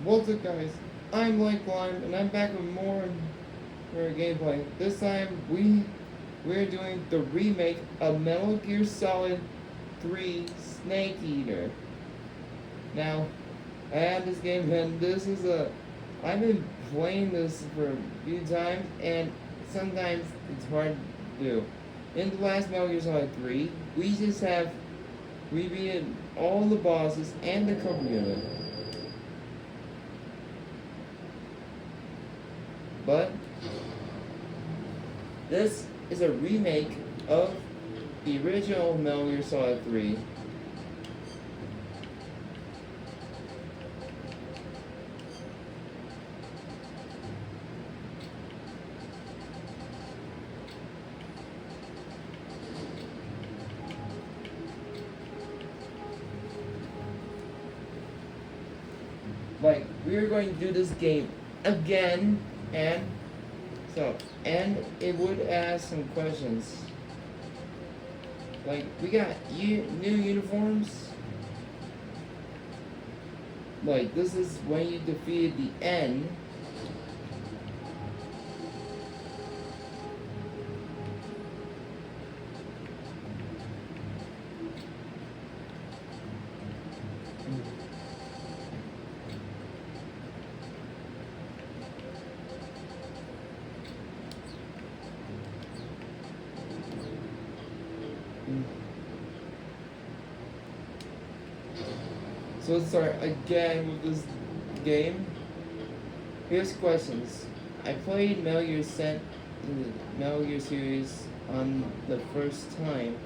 What's up, guys? I'm Blake Lime, and I'm back with more gameplay. This time, we're doing the remake of Metal Gear Solid 3 Snake Eater. Now, I have this game, and I've been playing this for a few times, and sometimes it's hard to do. In the last Metal Gear Solid 3, we beat all the bosses and the Cobra unit. But this is a remake of the original Metal Gear Solid 3. Like, we are going to do this game again, and it would ask some questions. Like, we got new uniforms. Like, this is when you defeated the N. So let's start again with this game. Here's questions. I played Metal Gear in the Metal Gear series on the first time.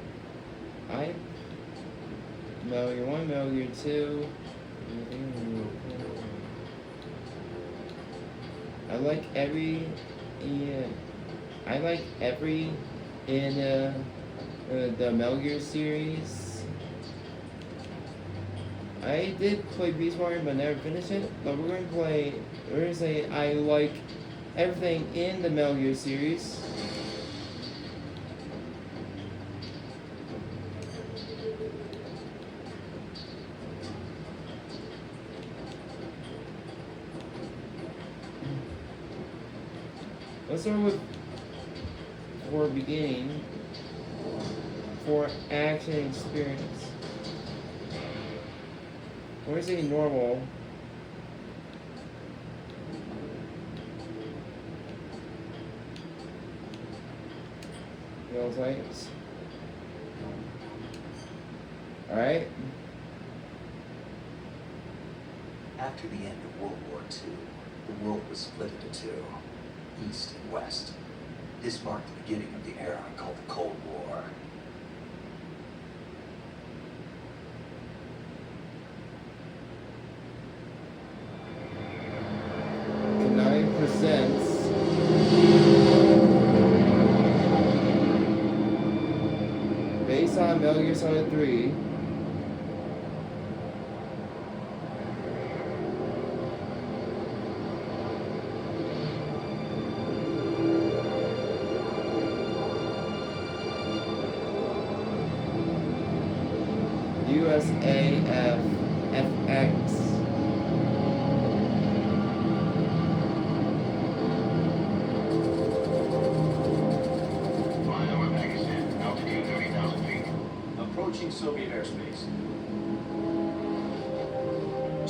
Metal Gear 1, Metal Gear 2. I like every in the Metal Gear series. I did play Beast Warrior but never finished it. But we're gonna say I like everything in the Metal Gear series. Let's start with for action experience. Where's a normal? Yellow types. Alright. After the end of World War II, the world was split into two, East and West. This marked the beginning of the era called the Cold War. Konami presents based on Metal Gear Solid 3. USAF FX. Flyover Pakistan, altitude 30,000 feet. Approaching Soviet airspace.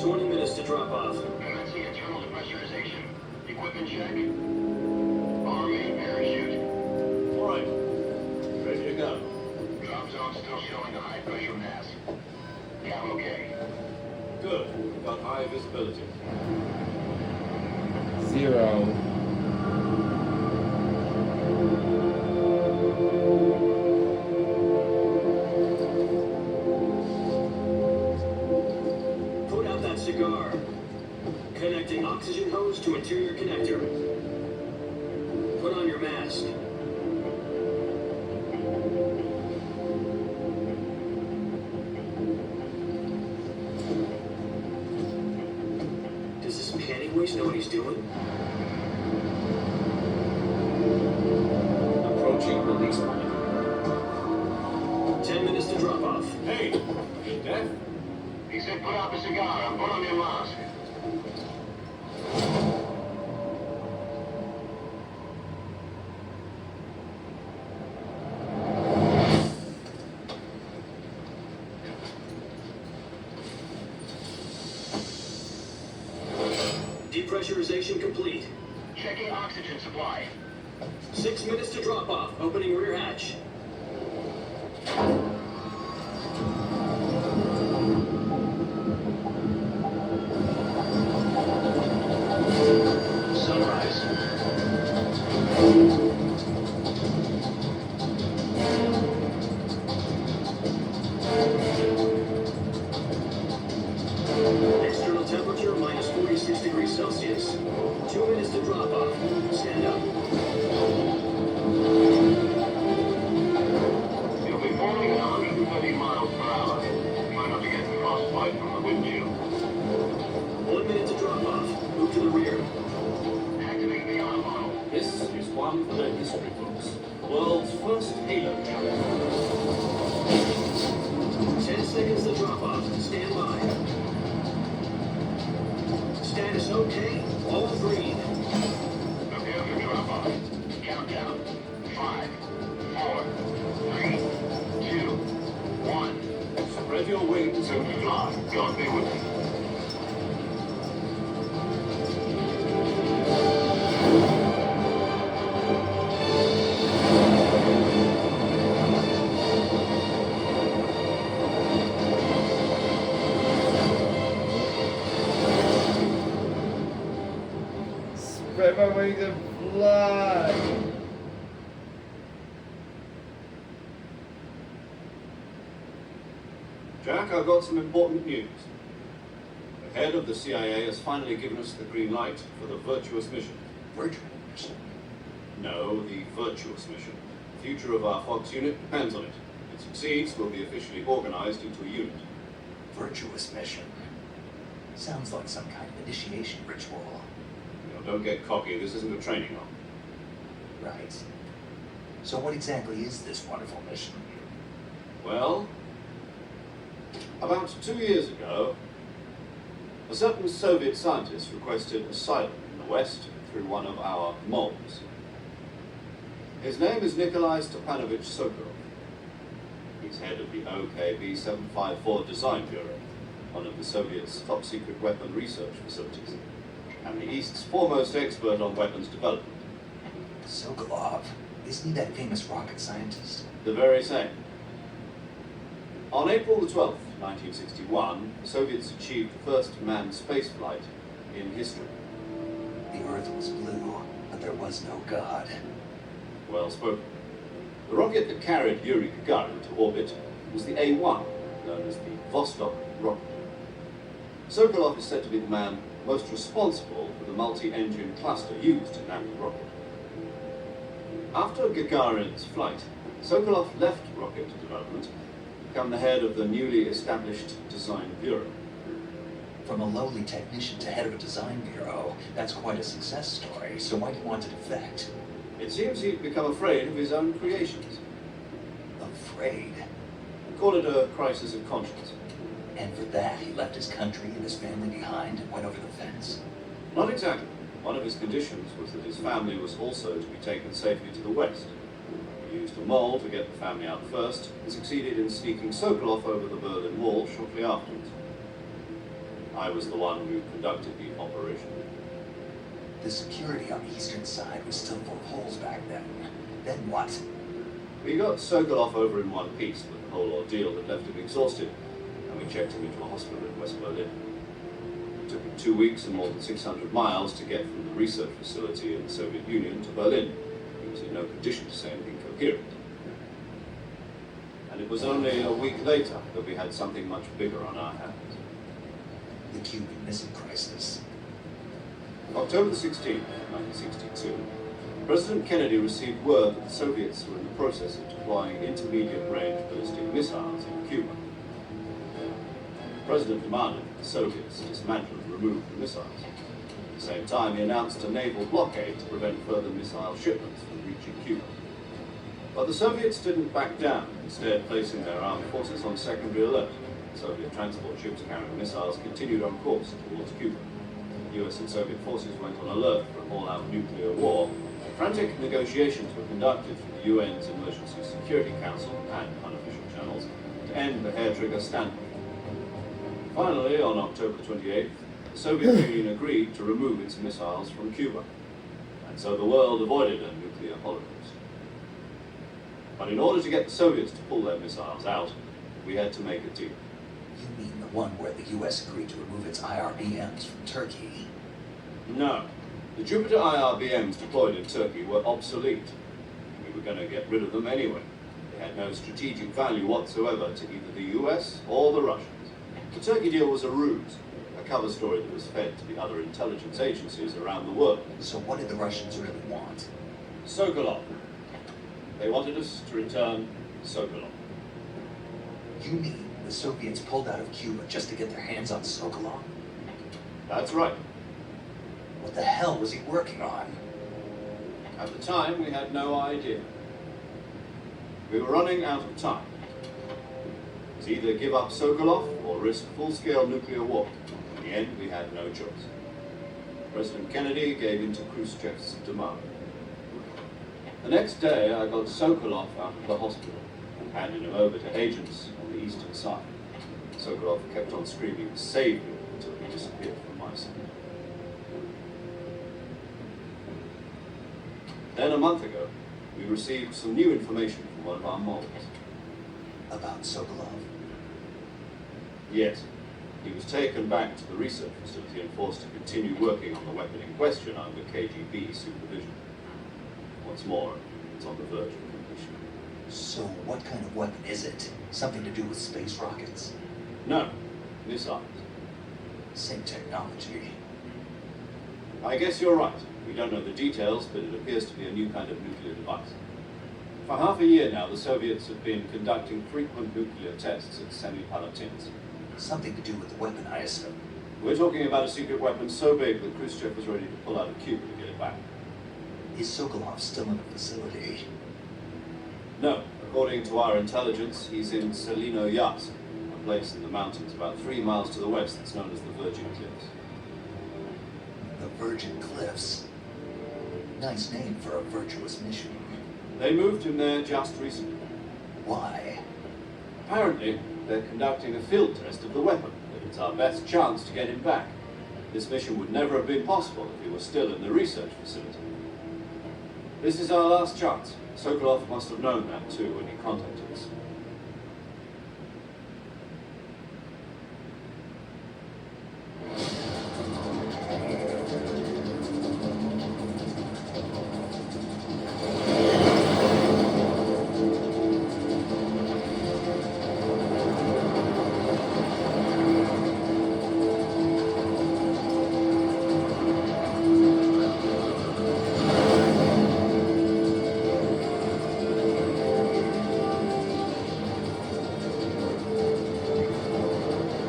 20 minutes to drop off. Commencing internal depressurization. Equipment check. Army parachute. All right. Ready to go. Drop zone still showing a high pressure mass. Cam okay. Good. Got high visibility. 0. Put out that cigar. Connecting oxygen hose to interior connector. Put on your mask. Does this panty waste know what he's doing? Approaching release point. 10 minutes to drop off. Hey, deaf? He said put out the cigar and put on your mask. Depressurization complete. Checking oxygen supply. 6 minutes to drop off. Opening rear hatch. Sunrise. External temperature minus 46 degrees Celsius. 2 minutes to drop off. Stand up. You'll be falling at 130 miles per hour. Try not to get frostbite from the windshield. 1 minute to drop off. Move to the rear. Activate the auto model. This is one for the history books. The world's first Halo jump. 10 seconds to drop off. Stand by. Status okay. All green. Prepare for drop off. Countdown. 5, 4, 3, 2, 1. Spread your wings Soon to fly. God be with you. Spread my wings and fly. Jack, I've got some important news. The head of the CIA has finally given us the green light for the Virtuous mission. Virtual mission. No, the Virtuous mission. The future of our Fox unit depends on it. If it succeeds, we'll be officially organized into a unit. Virtuous mission. Sounds like some kind of initiation ritual. Don't get cocky, this isn't a training arm. Right. So what exactly is this wonderful mission? Well, about 2 years ago, a certain Soviet scientist requested asylum in the West through one of our moles. His name is Nikolai Stepanovich Sokolov. He's head of the OKB 754 Design Bureau, one of the Soviets' top-secret weapon research facilities, and the East's foremost expert on weapons development. Sokolov. Isn't he that famous rocket scientist? The very same. On April the 12th, 1961, the Soviets achieved the first manned spaceflight in history. The Earth was blue, but there was no God. Well spoken. The rocket that carried Yuri Gagarin to orbit was the A-1, known as the Vostok rocket. Sokolov is said to be the man most responsible for the multi-engine cluster used in that rocket. After Gagarin's flight, Sokolov left rocket development to become the head of the newly established Design Bureau. From a lowly technician to head of a design bureau, that's quite a success story, so why do you want to defect? It seems he'd become afraid of his own creations. Afraid. Call it a crisis of conscience. And for that, he left his country and his family behind and went over the fence. Not exactly. One of his conditions was that his family was also to be taken safely to the west. He used a mole to get the family out first and succeeded in sneaking Sokolov over the Berlin Wall shortly afterwards. I was the one who conducted the operation. The security on the eastern side was still full of holes back then. Then what? We got Sokolov over in one piece, but the whole ordeal had left him exhausted, and we checked him into a hospital in West Berlin. It took him 2 weeks and more than 600 miles to get from the research facility in the Soviet Union to Berlin. He was in no condition to say anything coherent. And it was only a week later that we had something much bigger on our hands. The Cuban Missile Crisis. October the 16th, 1962, President Kennedy received word that the Soviets were in the process of deploying intermediate-range ballistic missiles in Cuba. The President demanded that the Soviets dismantle and remove the missiles. At the same time, he announced a naval blockade to prevent further missile shipments from reaching Cuba. But the Soviets didn't back down, instead placing their armed forces on secondary alert. Soviet transport ships carrying missiles continued on course towards Cuba. US and Soviet forces went on alert for an all-out nuclear war. Frantic negotiations were conducted through the UN's Emergency Security Council and unofficial channels to end the hair-trigger standoff. Finally, on October 28th, the Soviet Union agreed to remove its missiles from Cuba, and so the world avoided a nuclear holocaust. But in order to get the Soviets to pull their missiles out, we had to make a deal. You mean the one where the US agreed to remove its IRBMs from Turkey? No. The Jupiter IRBMs deployed in Turkey were obsolete. We were going to get rid of them anyway. They had no strategic value whatsoever to either the US or the Russians. The Turkey deal was a ruse, a cover story that was fed to the other intelligence agencies around the world. So what did the Russians really want? Sokolov. They wanted us to return Sokolov. You mean the Soviets pulled out of Cuba just to get their hands on Sokolov? That's right. What the hell was he working on? At the time, we had no idea. We were running out of time. It was either give up Sokolov or risk full-scale nuclear war. In the end, we had no choice. President Kennedy gave in to Khrushchev's demand. The next day, I got Sokolov out of the hospital and handed him over to agents on the eastern side. Sokolov kept on screaming, "Save me," until he disappeared from my sight. Then a month ago, we received some new information from one of our models. About Sokolov? Yes, he was taken back to the research facility and forced to continue working on the weapon in question under KGB supervision. Once more, it's on the verge of completion. So what kind of weapon is it? Something to do with space rockets? No, missiles. Same technology. I guess you're right. We don't know the details, but it appears to be a new kind of nuclear device. For half a year now, the Soviets have been conducting frequent nuclear tests at Semipalatinsk. Something to do with the weapon, I assume. We're talking about a secret weapon so big that Khrushchev was ready to pull out of Cuba to get it back. Is Sokolov still in the facility? No, according to our intelligence, he's in Selino Yatsk, a place in the mountains about 3 miles to the west that's known as the Virgin Cliffs. The Virgin Cliffs. Nice name for a virtuous mission. They moved him there just recently. Why? Apparently, they're conducting a field test of the weapon, but it's our best chance to get him back. This mission would never have been possible if he were still in the research facility. This is our last chance. Sokolov must have known that too when he contacted us.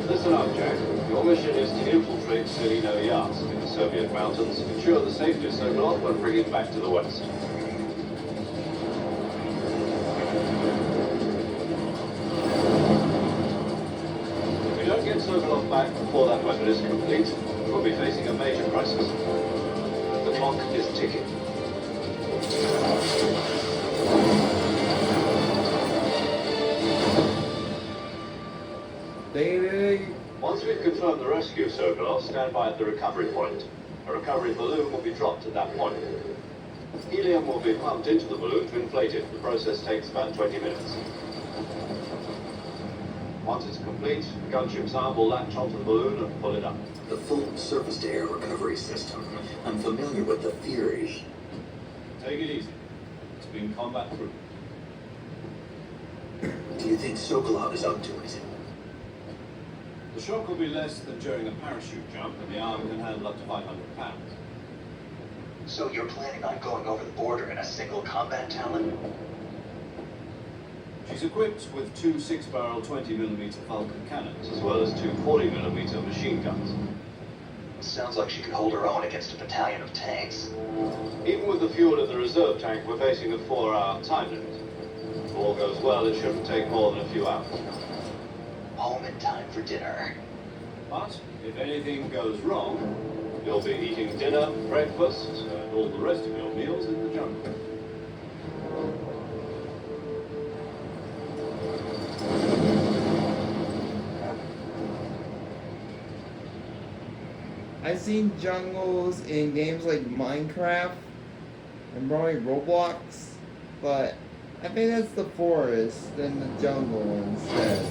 Listen up, Jack. Your mission is to infiltrate Selino Yatsk in the Soviet mountains, ensure the safety of Sokolov, and bring it back to the west. If we don't get Sokolov back before that weapon is complete, we'll be facing a major crisis. The clock is ticking. Once we've confirmed the rescue of Sokolov, stand by at the recovery point. A recovery balloon will be dropped at that point. Helium will be pumped into the balloon to inflate it. The process takes about 20 minutes. Once it's complete, the gunship's arm will latch onto the balloon and pull it up. The full surface-to-air recovery system. I'm familiar with the theory. Take it easy. It's been combat-proof. Do you think Sokolov is up to it? The shock will be less than during a parachute jump, and the arm can handle up to 500 pounds. So you're planning on going over the border in a single combat Talon? She's equipped with 2 6-barrel 20mm Vulcan cannons, as well as 2 40mm machine guns. Sounds like she could hold her own against a battalion of tanks. Even with the fuel in the reserve tank, we're facing a 4-hour time limit. If all goes well, it shouldn't take more than a few hours. Home in time for dinner. But if anything goes wrong, you'll be eating dinner, breakfast, and all the rest of your meals in the jungle. I've seen jungles in games like Minecraft and probably Roblox, but I think that's the forest than the jungle instead.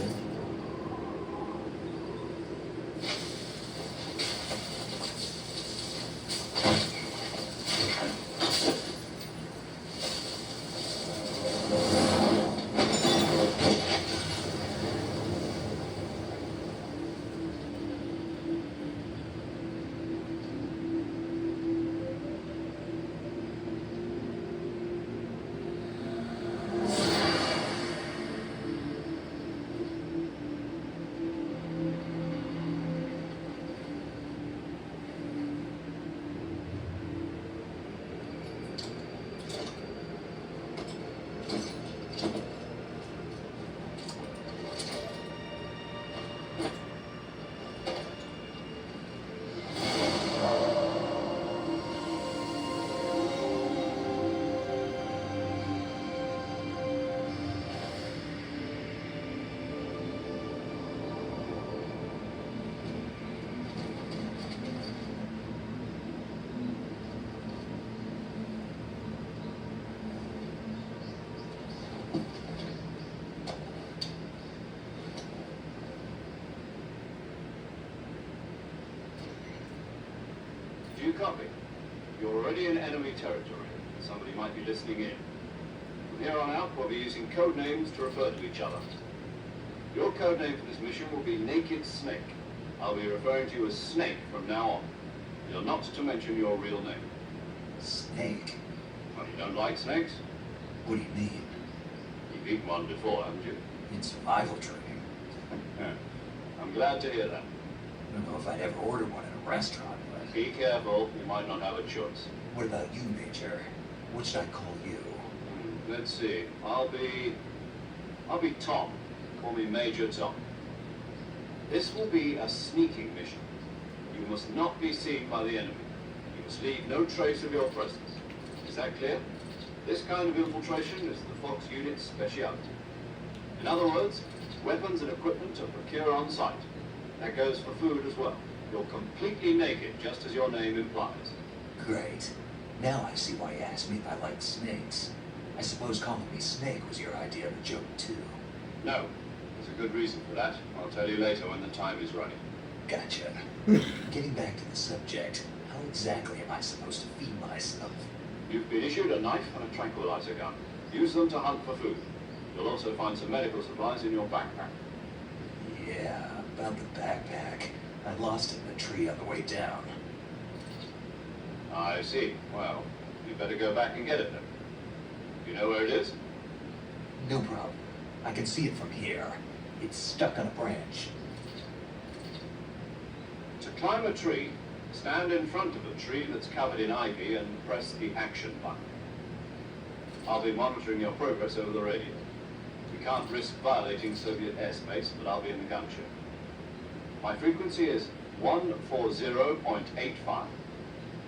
Do you copy? You're already in enemy territory. Somebody might be listening in. From here on out, we'll be using code names to refer to each other. Your code name for this mission will be Naked Snake. I'll be referring to you as Snake from now on. You're not to mention your real name. Snake? Well, you don't like snakes? What do you mean? You've eaten one before, haven't you? In survival training? Yeah. I'm glad to hear that. I don't know if I'd ever order one in a restaurant, but... Be careful, you might not have a choice. What about you, Major? What should I call you? Let's see. I'll be Tom. Call me Major Tom. This will be a sneaking mission. You must not be seen by the enemy. You must leave no trace of your presence. Is that clear? This kind of infiltration is the Fox unit's specialty. In other words, weapons and equipment are procured on site. That goes for food as well. You're completely naked, just as your name implies. Great. Now I see why you asked me if I liked snakes. I suppose calling me Snake was your idea of a joke, too. No, there's a good reason for that. I'll tell you later when the time is right. Gotcha. Getting back to the subject, how exactly am I supposed to feed myself? You've been issued a knife and a tranquilizer gun. Use them to hunt for food. You'll also find some medical supplies in your backpack. Yeah, about the backpack. I lost it in the tree on the way down. I see. Well, you better go back and get it then. You know where it is? No problem. I can see it from here. It's stuck on a branch. To climb a tree, stand in front of a tree that's covered in ivy and press the action button. I'll be monitoring your progress over the radio. We can't risk violating Soviet airspace, but I'll be in the gunship. My frequency is 140.85.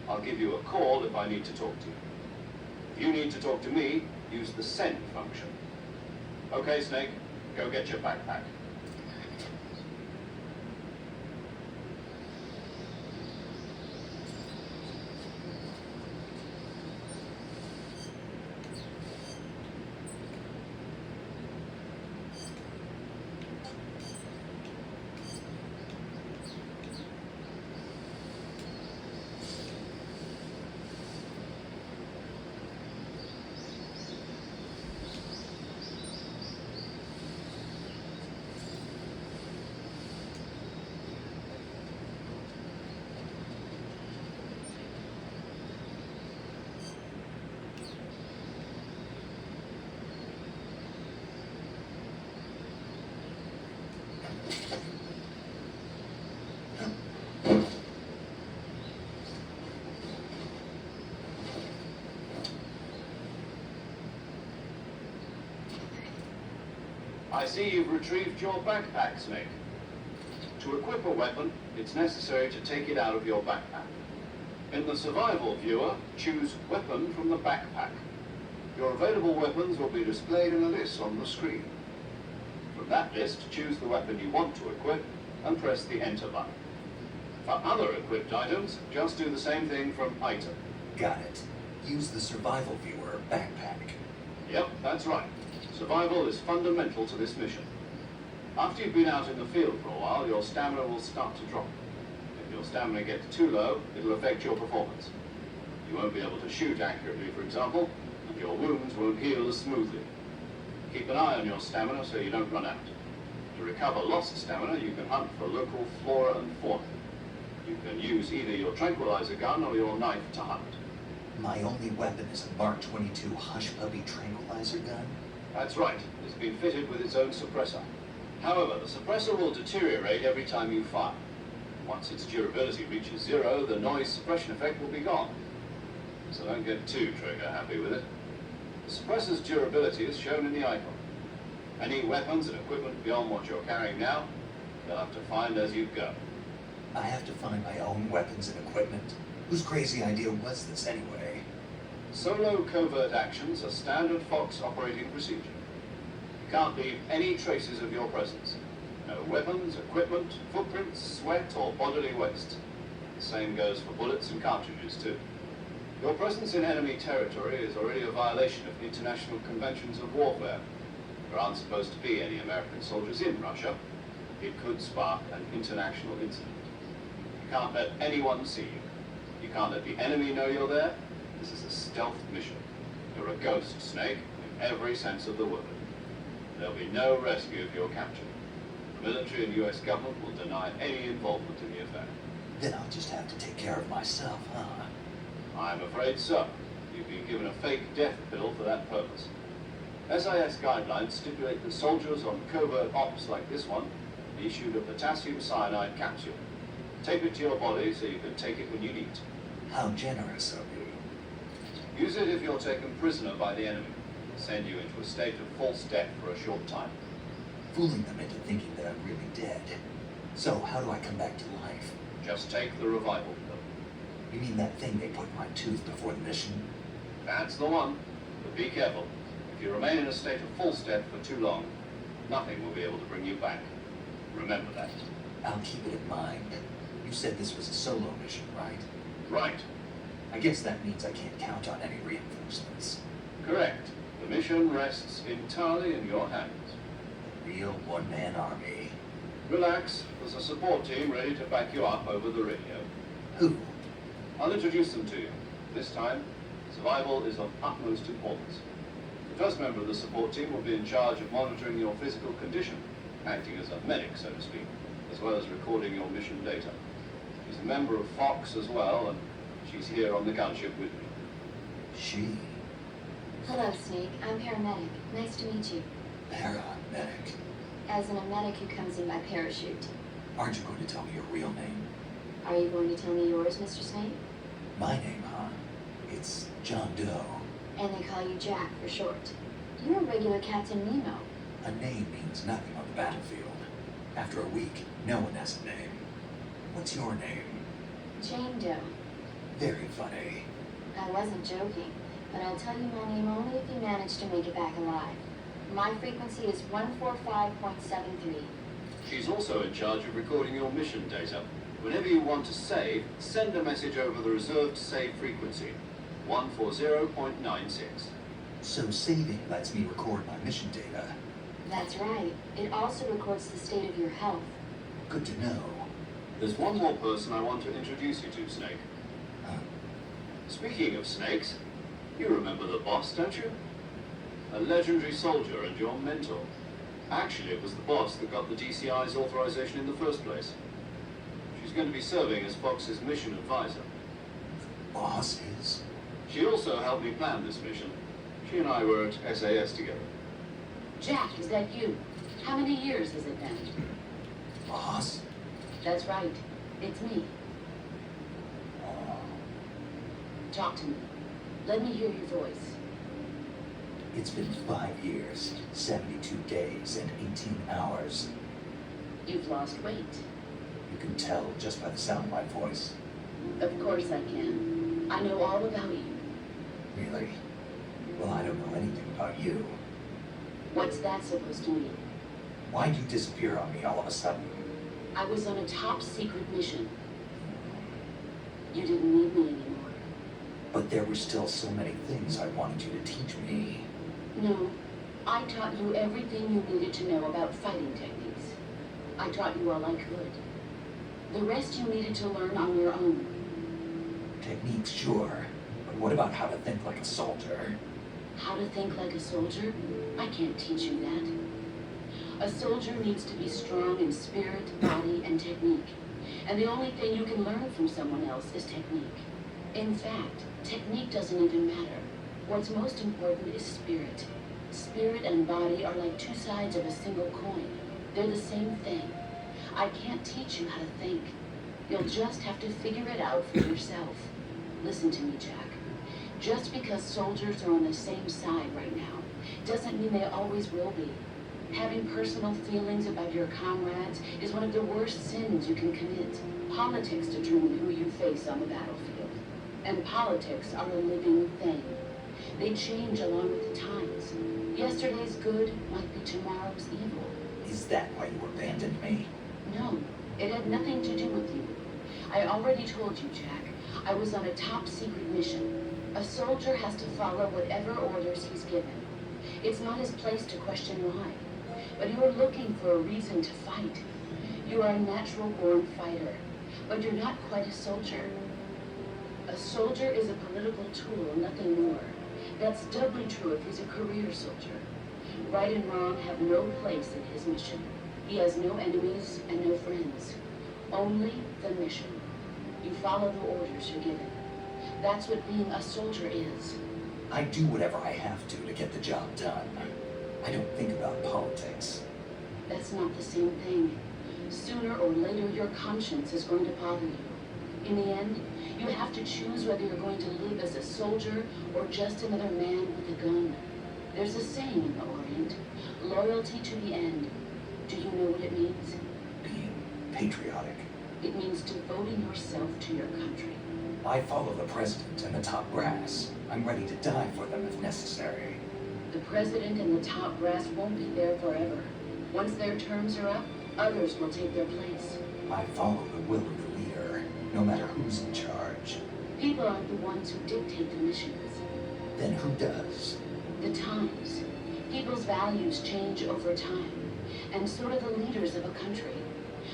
I'll give you a call if I need to talk to you. If you need to talk to me, use the send function. Okay, Snake, go get your backpack. I see you've retrieved your backpack, Snake. To equip a weapon, it's necessary to take it out of your backpack. In the survival viewer, choose Weapon from the backpack. Your available weapons will be displayed in a list on the screen. From that list, choose the weapon you want to equip and press the Enter button. For other equipped items, just do the same thing from item. Got it. Use the survival viewer backpack. Yep, that's right. Survival is fundamental to this mission. After you've been out in the field for a while, your stamina will start to drop. If your stamina gets too low, it'll affect your performance. You won't be able to shoot accurately, for example, and your wounds won't heal as smoothly. Keep an eye on your stamina so you don't run out. To recover lost stamina, you can hunt for local flora and fauna. You can use either your tranquilizer gun or your knife to hunt. My only weapon is a Mark 22 Hush Puppy tranquilizer gun. That's right, it's been fitted with its own suppressor. However, the suppressor will deteriorate every time you fire. Once its durability reaches 0, the noise suppression effect will be gone. So don't get too trigger happy with it. The suppressor's durability is shown in the icon. Any weapons and equipment beyond what you're carrying now, you'll have to find as you go. I have to find my own weapons and equipment. Whose crazy idea was this anyway? Solo covert actions are standard Fox operating procedure. You can't leave any traces of your presence. No weapons, equipment, footprints, sweat, or bodily waste. The same goes for bullets and cartridges, too. Your presence in enemy territory is already a violation of international conventions of warfare. There aren't supposed to be any American soldiers in Russia. It could spark an international incident. You can't let anyone see you. You can't let the enemy know you're there. This is a stealth mission. You're a ghost, Snake, in every sense of the word. There'll be no rescue if you're captured. The military and US government will deny any involvement in the affair. Then I'll just have to take care of myself, huh? I'm afraid so. You've been given a fake death pill for that purpose. SIS guidelines stipulate that soldiers on covert ops like this one be issued a potassium cyanide capsule. Tape it to your body so you can take it when you need. How generous of you. Use it if you're taken prisoner by the enemy. Send you into a state of false death for a short time. Fooling them into thinking that I'm really dead. So, how do I come back to life? Just take the revival pill. You mean that thing they put in my tooth before the mission? That's the one. But be careful. If you remain in a state of false death for too long, nothing will be able to bring you back. Remember that. I'll keep it in mind. You said this was a solo mission, right? Right. I guess that means I can't count on any reinforcements. Correct. The mission rests entirely in your hands. Real one-man army. Relax. There's a support team ready to back you up over the radio. Who? I'll introduce them to you. This time, survival is of utmost importance. The first member of the support team will be in charge of monitoring your physical condition, acting as a medic, so to speak, as well as recording your mission data. She's a member of Fox as well, and she's here on the gunship with me. She. Hello, Snake. I'm paramedic. Nice to meet you. Paramedic. As in a medic who comes in by parachute. Aren't you going to tell me your real name? Are you going to tell me yours, Mr. Snake? My name, huh? It's John Doe. And they call you Jack for short. You're a regular Captain Nemo. A name means nothing on the battlefield. After a week, no one has a name. What's your name? Jane Doe. Very funny. I wasn't joking, but I'll tell you my name only if you manage to make it back alive. My frequency is 145.73. She's also in charge of recording your mission data. Whenever you want to save, send a message over the reserved save frequency, 140.96. So saving lets me record my mission data. That's right. It also records the state of your health. Good to know. There's one more person I want to introduce you to, Snake. Huh? Speaking of snakes, you remember the boss, don't you? A legendary soldier and your mentor. Actually, it was the boss that got the DCI's authorization in the first place. She's going to be serving as Fox's mission advisor. Boss is? She also helped me plan this mission. She and I were at SAS together. Jack, is that you? How many years has it been? Boss? That's right. It's me. Talk to me. Let me hear your voice. It's been 5 years, 72 days, and 18 hours. You've lost weight. You can tell just by the sound of my voice. Of course I can. I know all about you. Really? Well, I don't know anything about you. What's that supposed to mean? Why'd you disappear on me all of a sudden? I was on a top secret mission. You didn't need me anymore. But there were still so many things I wanted you to teach me. No, I taught you everything you needed to know about fighting techniques. I taught you all I could. The rest you needed to learn on your own. Techniques, sure. But what about how to think like a soldier? How to think like a soldier? I can't teach you that. A soldier needs to be strong in spirit, body, and technique. And the only thing you can learn from someone else is technique. In fact, technique doesn't even matter. What's most important is spirit. Spirit and body are like two sides of a single coin. They're the same thing. I can't teach you how to think. You'll just have to figure it out for yourself. Listen to me, Jack. Just because soldiers are on the same side right now doesn't mean they always will be. Having personal feelings about your comrades is one of the worst sins you can commit. Politics determine who you face on the battlefield. And politics are a living thing. They change along with the times. Yesterday's good might be tomorrow's evil. Is that why you abandoned me? No, it had nothing to do with you. I already told you, Jack. I was on a top secret mission. A soldier has to follow whatever orders he's given. It's not his place to question why. But you are looking for a reason to fight. You are a natural-born fighter, but you're not quite a soldier. A soldier is a political tool, nothing more. That's doubly true if he's a career soldier. Right and wrong have no place in his mission. He has no enemies and no friends. Only the mission. You follow the orders you're given. That's what being a soldier is. I do whatever I have to get the job done. I don't think about politics. That's not the same thing. Sooner or later, your conscience is going to bother you. In the end, you have to choose whether you're going to live as a soldier or just another man with a gun. There's a saying in the Orient, loyalty to the end. Do you know what it means? Being patriotic. It means devoting yourself to your country. I follow the president and the top brass. I'm ready to die for them if necessary. The president and the top brass won't be there forever. Once their terms are up, others will take their place. I follow the will of the leader, no matter who's in charge. People aren't the ones who dictate the missions. Then who does? The times. People's values change over time, and so do the leaders of a country.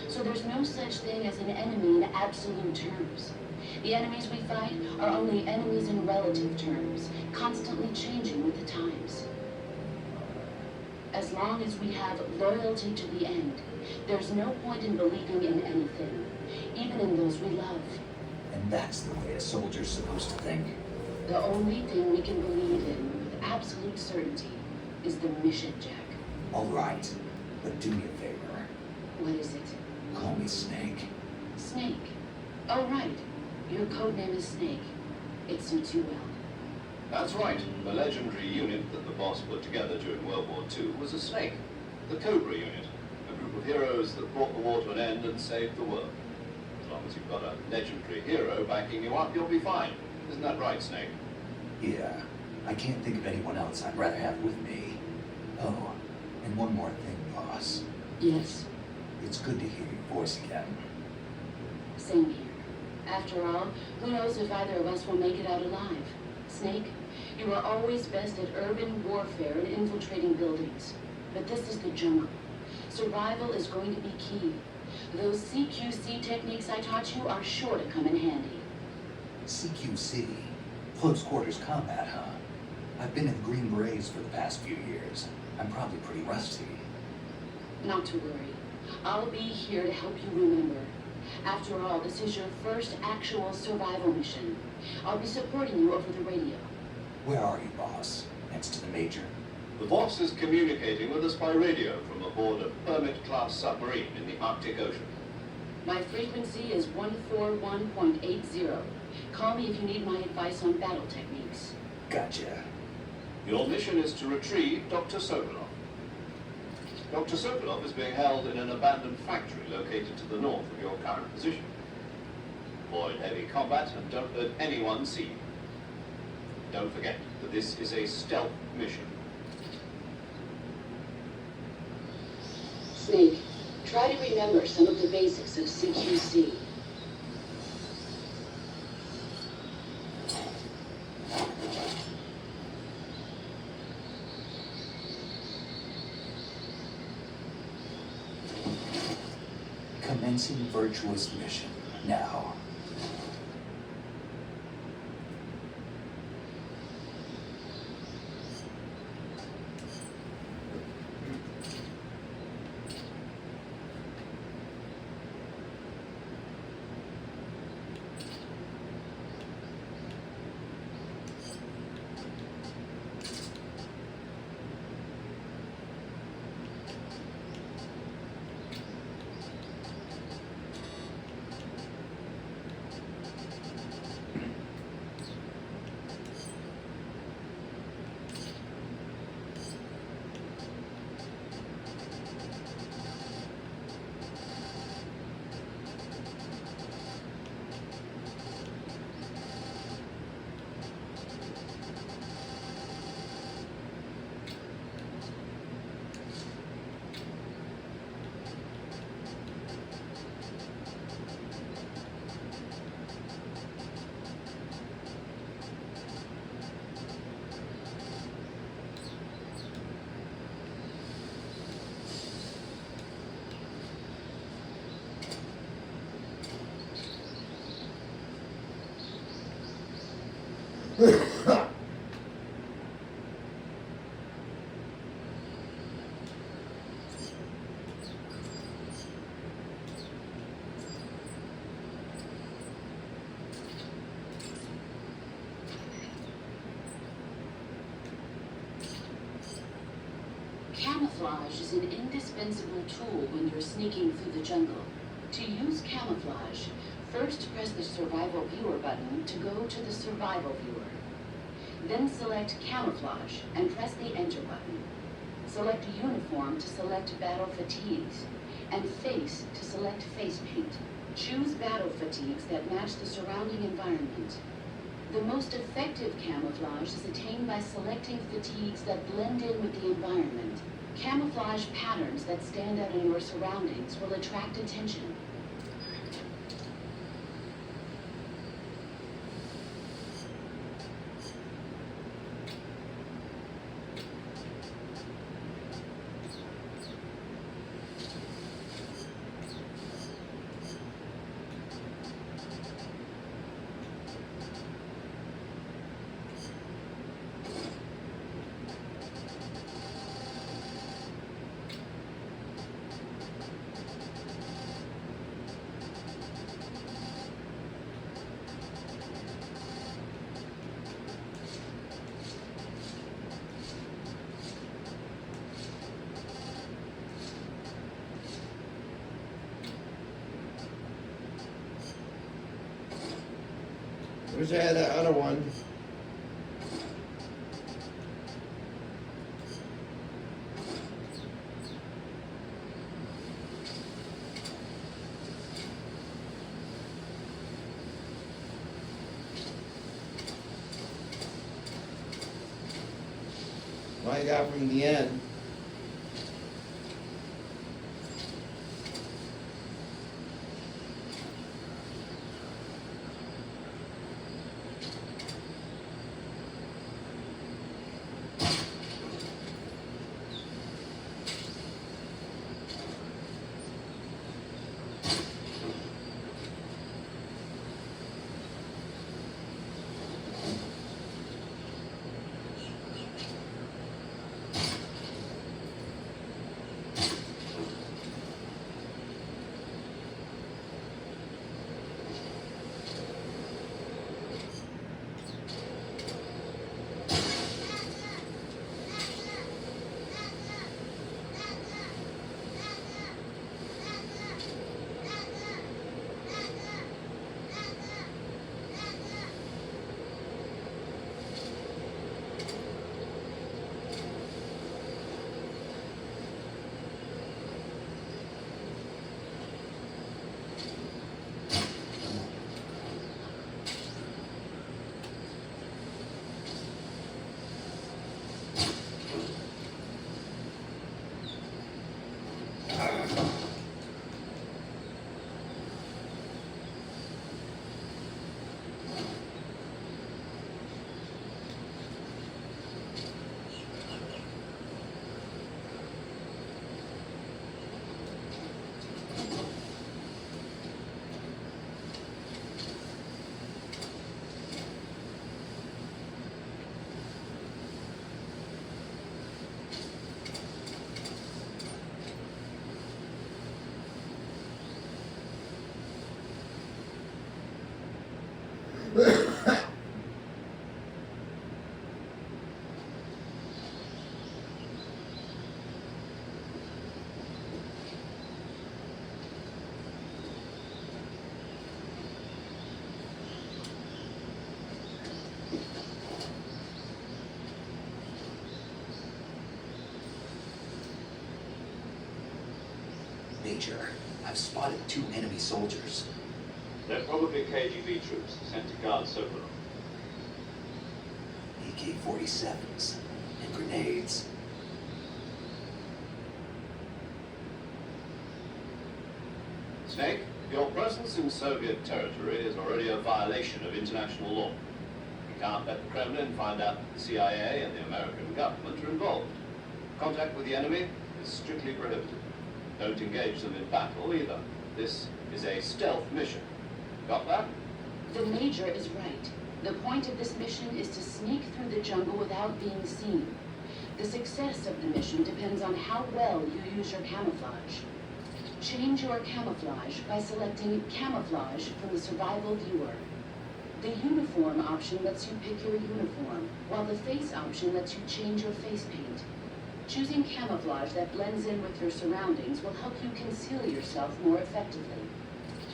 So there's no such thing as an enemy in absolute terms. The enemies we fight are only enemies in relative terms, constantly changing with the times. As long as we have loyalty to the end, there's no point in believing in anything, even in those we love. And that's the way a soldier's supposed to think. The only thing we can believe in with absolute certainty is the mission, Jack. All right, but do me a favor. What is it? Call me Snake. Snake. Oh, right. Your code name is Snake. It suits you well. That's right. The legendary unit that the boss put together during World War II was a snake. The Cobra unit. A group of heroes that brought the war to an end and saved the world. As long as you've got a legendary hero backing you up, you'll be fine. Isn't that right, Snake? Yeah, I can't think of anyone else I'd rather have with me. Oh, and one more thing, boss. Yes, It's good to hear your voice again. same here. After all, who knows if either of us will make it out alive? Snake, you are always best at urban warfare and infiltrating buildings. But this is the jungle. Survival is going to be key. Those CQC techniques I taught you are sure to come in handy. CQC. Close quarters combat, huh? I've been in Green Berets for the past few years. I'm probably pretty rusty. Not to worry. I'll be here to help you remember. After all, this is your first actual survival mission. I'll be supporting you over the radio. Where are you, boss? Next to the major? The boss is communicating with us by radio from aboard a Hermit-class submarine in the Arctic Ocean. My frequency is 141.80. Call me if you need my advice on battle techniques. Gotcha. Your mission is to retrieve Dr. Sokolov. Dr. Sokolov is being held in an abandoned factory located to the north of your current position. Avoid heavy combat and don't let anyone see you. Don't forget that this is a stealth mission. Snake, try to remember some of the basics of CQC. commencing virtuous mission now. Camouflage is an indispensable tool when you're sneaking through the jungle. To use camouflage, first press the Survival Viewer button to go to the Survival Viewer. Then select Camouflage and press the Enter button. Select Uniform to select Battle Fatigues, and Face to select Face Paint. Choose battle fatigues that match the surrounding environment. The most effective camouflage is attained by selecting fatigues that blend in with the environment. Camouflage patterns that stand out in your surroundings will attract attention. Wish I had that other one. What I got from the end. Major. I've spotted 2 enemy soldiers. They're probably KGB troops sent to guard Sokolov. AK-47s and grenades. Snake, your presence in Soviet territory is already a violation of international law. You can't let the Kremlin find out that the CIA and the American government are involved. Contact with the enemy is strictly prohibited. Don't engage them in battle either. This is a stealth mission. Got that? The Major is right. The point of this mission is to sneak through the jungle without being seen. The success of the mission depends on how well you use your camouflage. Change your camouflage by selecting Camouflage from the Survival Viewer. The Uniform option lets you pick your uniform, while the Face option lets you change your face paint. Choosing camouflage that blends in with your surroundings will help you conceal yourself more effectively.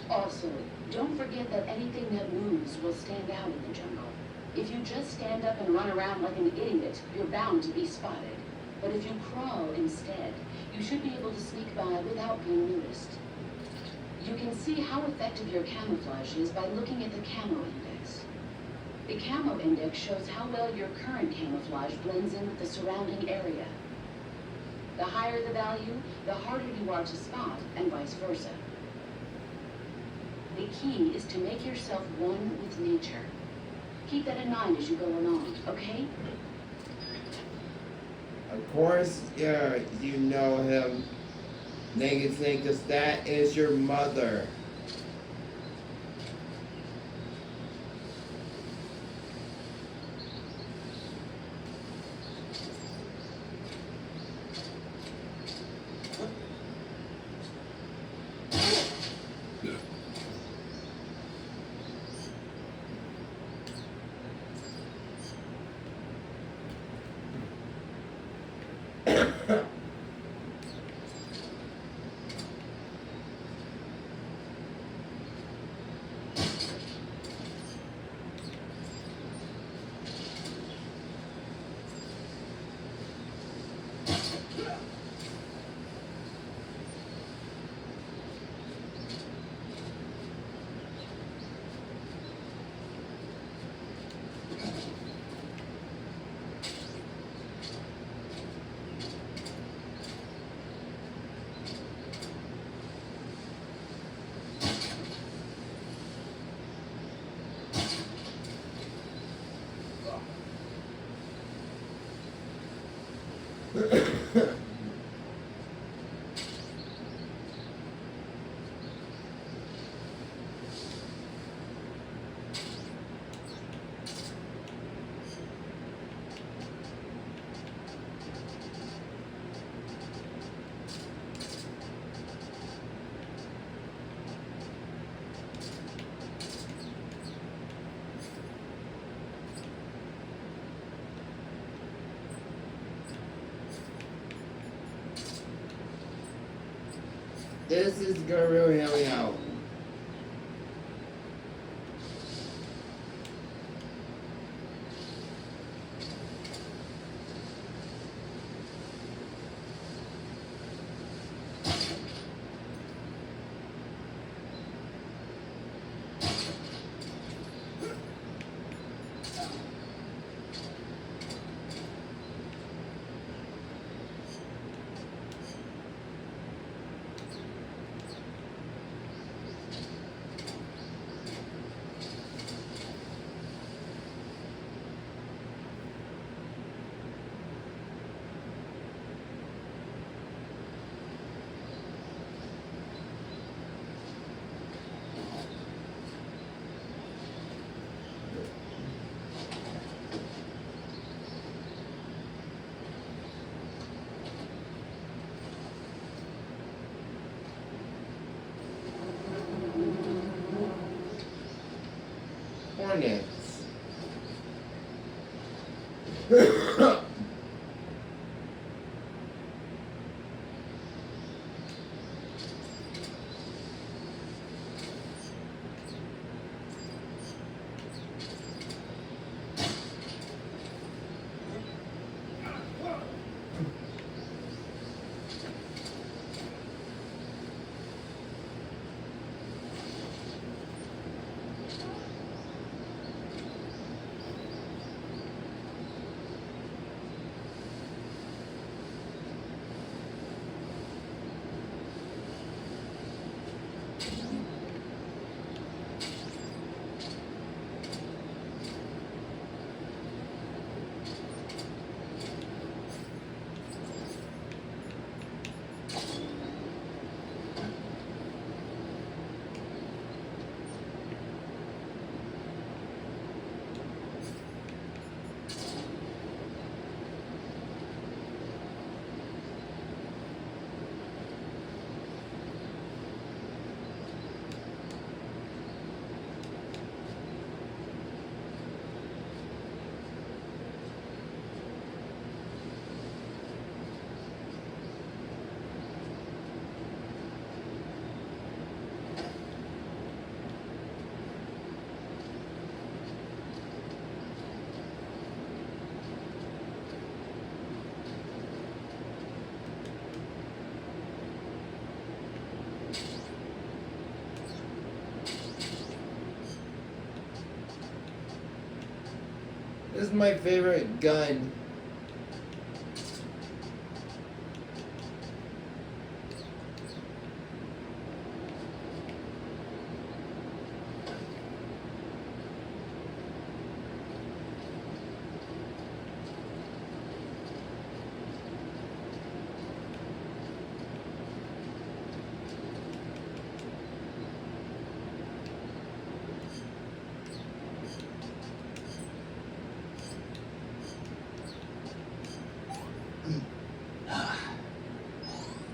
Also, don't forget that anything that moves will stand out in the jungle. If you just stand up and run around like an idiot, you're bound to be spotted. But if you crawl instead, you should be able to sneak by without being noticed. You can see how effective your camouflage is by looking at the Camo Index. The Camo Index shows how well your current camouflage blends in with the surrounding area. The higher the value, the harder you are to spot, and vice versa. The key is to make yourself one with nature. Keep that in mind as you go along, okay? Of course, yeah, you know him, Naked Snake, because that is your mother. This is gonna really help me out. Hornets. This is my favorite gun.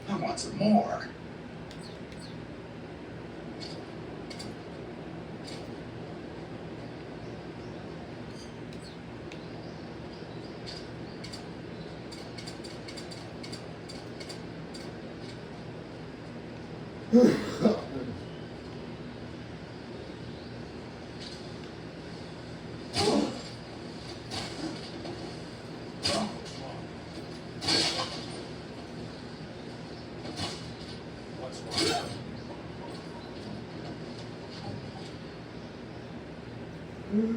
I want some more.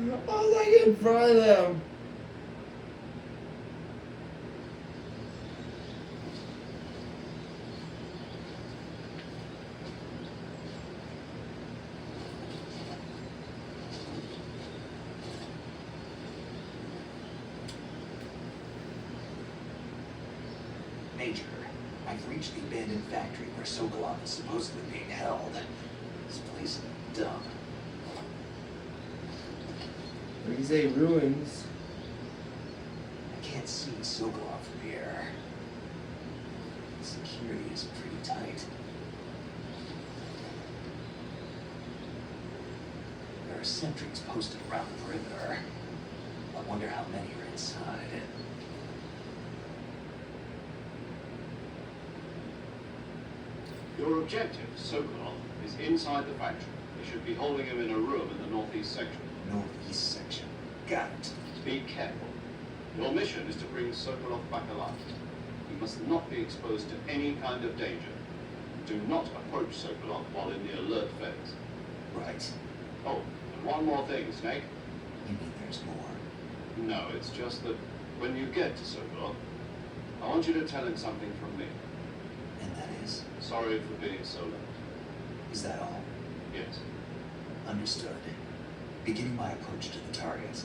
I was like in front of them. Major, I've reached the abandoned factory where Sokolov is supposedly being held. This place is dumb. Or you say ruins. I can't see Sokolov from here. Security is pretty tight. There are sentries posted around the perimeter. I wonder how many are inside. Your objective, Sokolov, is inside the factory. They should be holding him in a room in the northeast section. Northeast section. Got it. Be careful. Your mission is to bring Sokolov back alive. He must not be exposed to any kind of danger. Do not approach Sokolov while in the alert phase. Right. Oh, and one more thing, Snake. You mean there's more? No, it's just that when you get to Sokolov, I want you to tell him something from me. And that is? Sorry for being so late. Is that all? Yes. Understood. Beginning my approach to the target.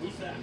Who's that?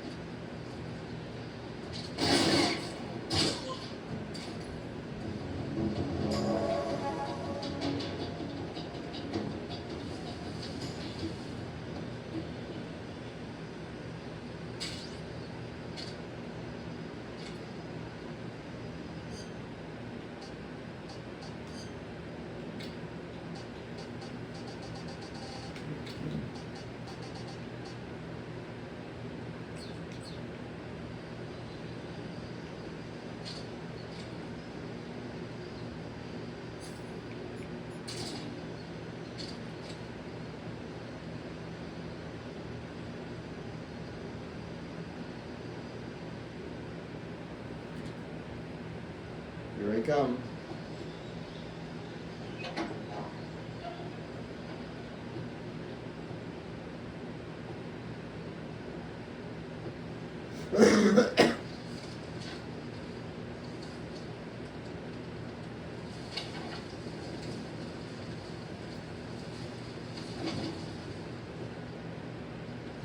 Here I come.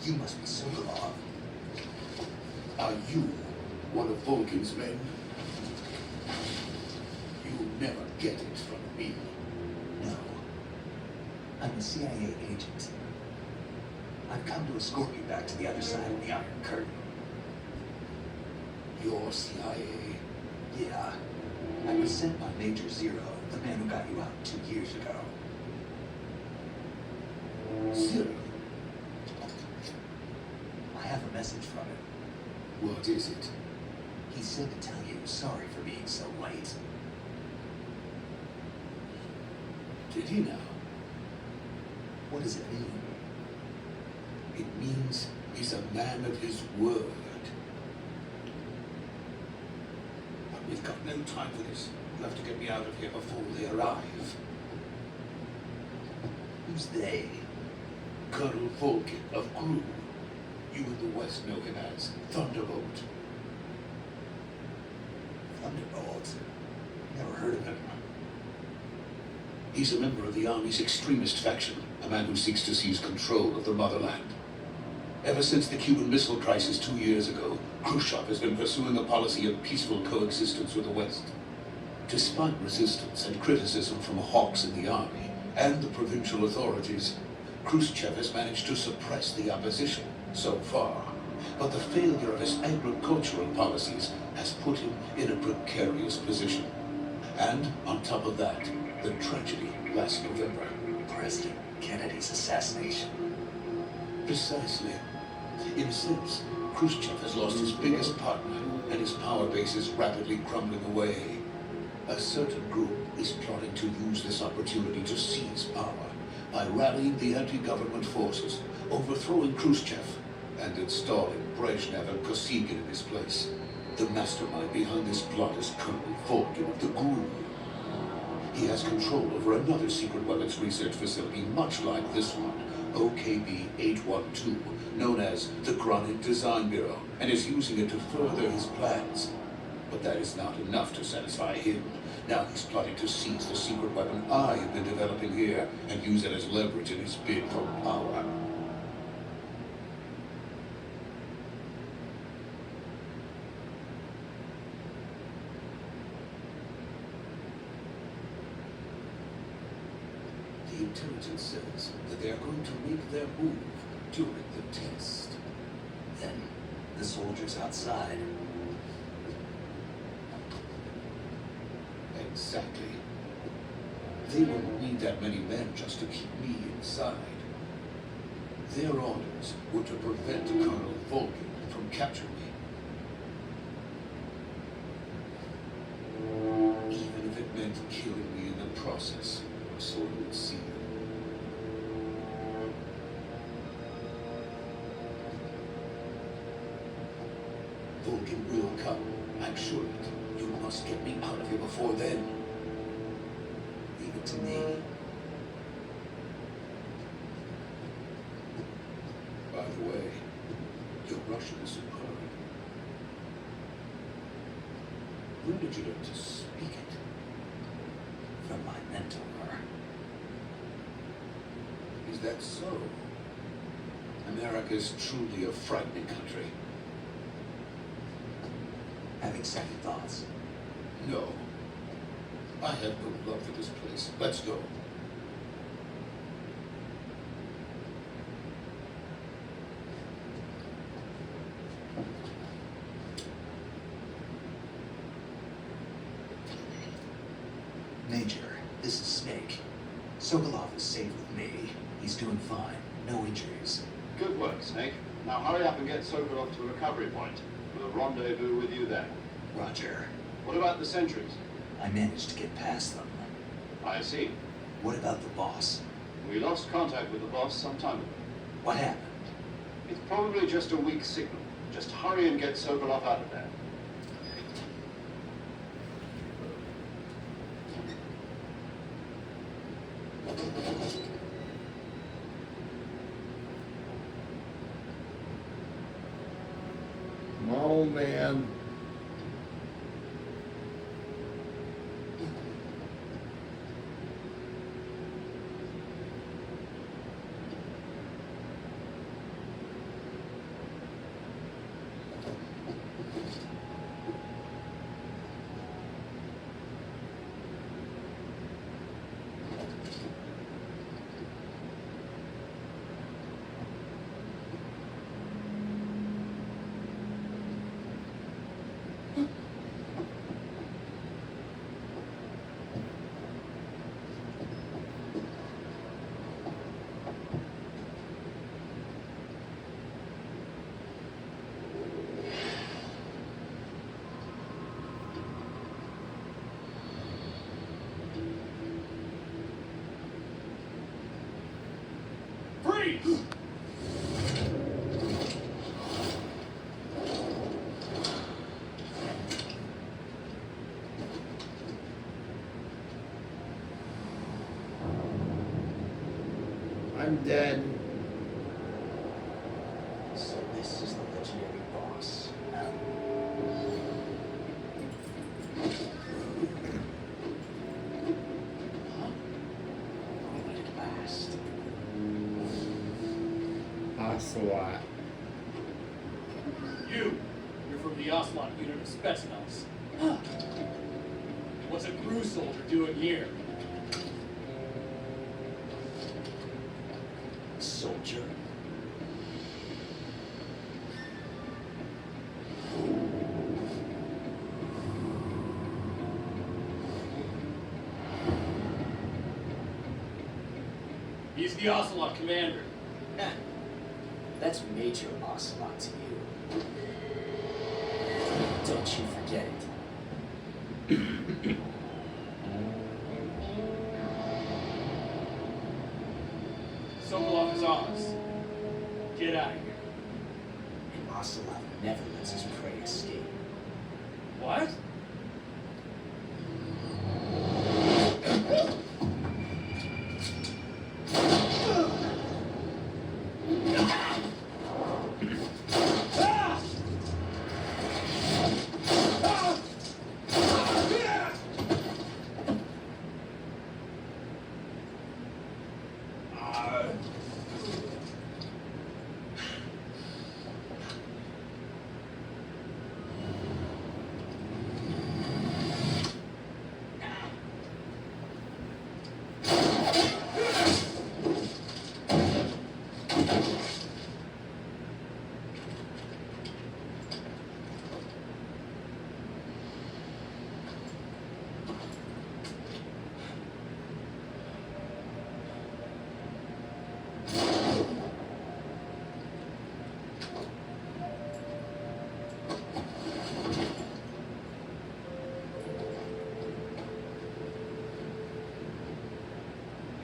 You must be Sokolov. Are you one of Vulcan's men? You'll never get it from me. No. I'm a CIA agent. I've come to escort you back to the other side of the Iron Curtain. You're CIA. Yeah. I was sent by Major Zero, the man who got you out 2 years ago. Zero. I have a message from him. What is it? He said to tell you sorry for being so late. Did he now? What does it mean? It means he's a man of his word. But we've got no time for this. You'll have to get me out of here before they arrive. Who's they? Colonel Vulcan of Gru. You in the West know him as Thunderbolt. Thunderbolt? Never heard of him. He's a member of the Army's extremist faction, a man who seeks to seize control of the motherland. Ever since the Cuban Missile Crisis 2 years ago, Khrushchev has been pursuing a policy of peaceful coexistence with the West. Despite resistance and criticism from hawks in the army and the provincial authorities, Khrushchev has managed to suppress the opposition so far. But the failure of his agricultural policies has put him in a precarious position. And on top of that, the tragedy last November. President Kennedy's assassination. Precisely. In a sense, Khrushchev has lost his biggest partner, and his power base is rapidly crumbling away. A certain group is plotting to use this opportunity to seize power by rallying the anti-government forces, overthrowing Khrushchev, and installing Brezhnev and Kosygin in his place. The mastermind behind this plot is Colonel Vulcan of the GRU. He has control over another secret weapons research facility much like this one, OKB-812, known as the Kronik Design Bureau, and is using it to further his plans. But that is not enough to satisfy him. Now he's plotting to seize the secret weapon I have been developing here and use it as leverage in his bid for power. The intelligence says that they are going to make their move during the test. Then the soldiers outside. Exactly. They won't need that many men just to keep me inside. Their orders were to prevent Colonel Vulcan from capturing me. Even if it meant killing me in the process, so it would seem. Vulcan will come, I'm sure of it. You must get me out of here before then. Leave it to me. By the way, your Russian is superb. When did you learn to speak it? From my mentor. Is that so? America is truly a frightening country. Having second thoughts. No. I have no love for this place. Let's go. Major, this is Snake. Sokolov is safe with me. He's doing fine. No injuries. Good work, Snake. Now hurry up and get Sokolov to a recovery point. We'll rendezvous with you then. Roger. What about the sentries? I managed to get past them. I see. What about the boss? We lost contact with the boss some time ago. What happened? It's probably just a weak signal. Just hurry and get Sokolov out of there. Oh man. Freeze! I'm dead. So this is the legendary boss. All at last. Ocelot. You're from the Ocelot unit of Spetsnaz. What's a crew soldier doing here? Soldier. He's the Ocelot commander. That's Major Ocelot to you. Don't you forget it. Sokolov is ours. Get out of here. And Ocelot never lets his prey escape. What?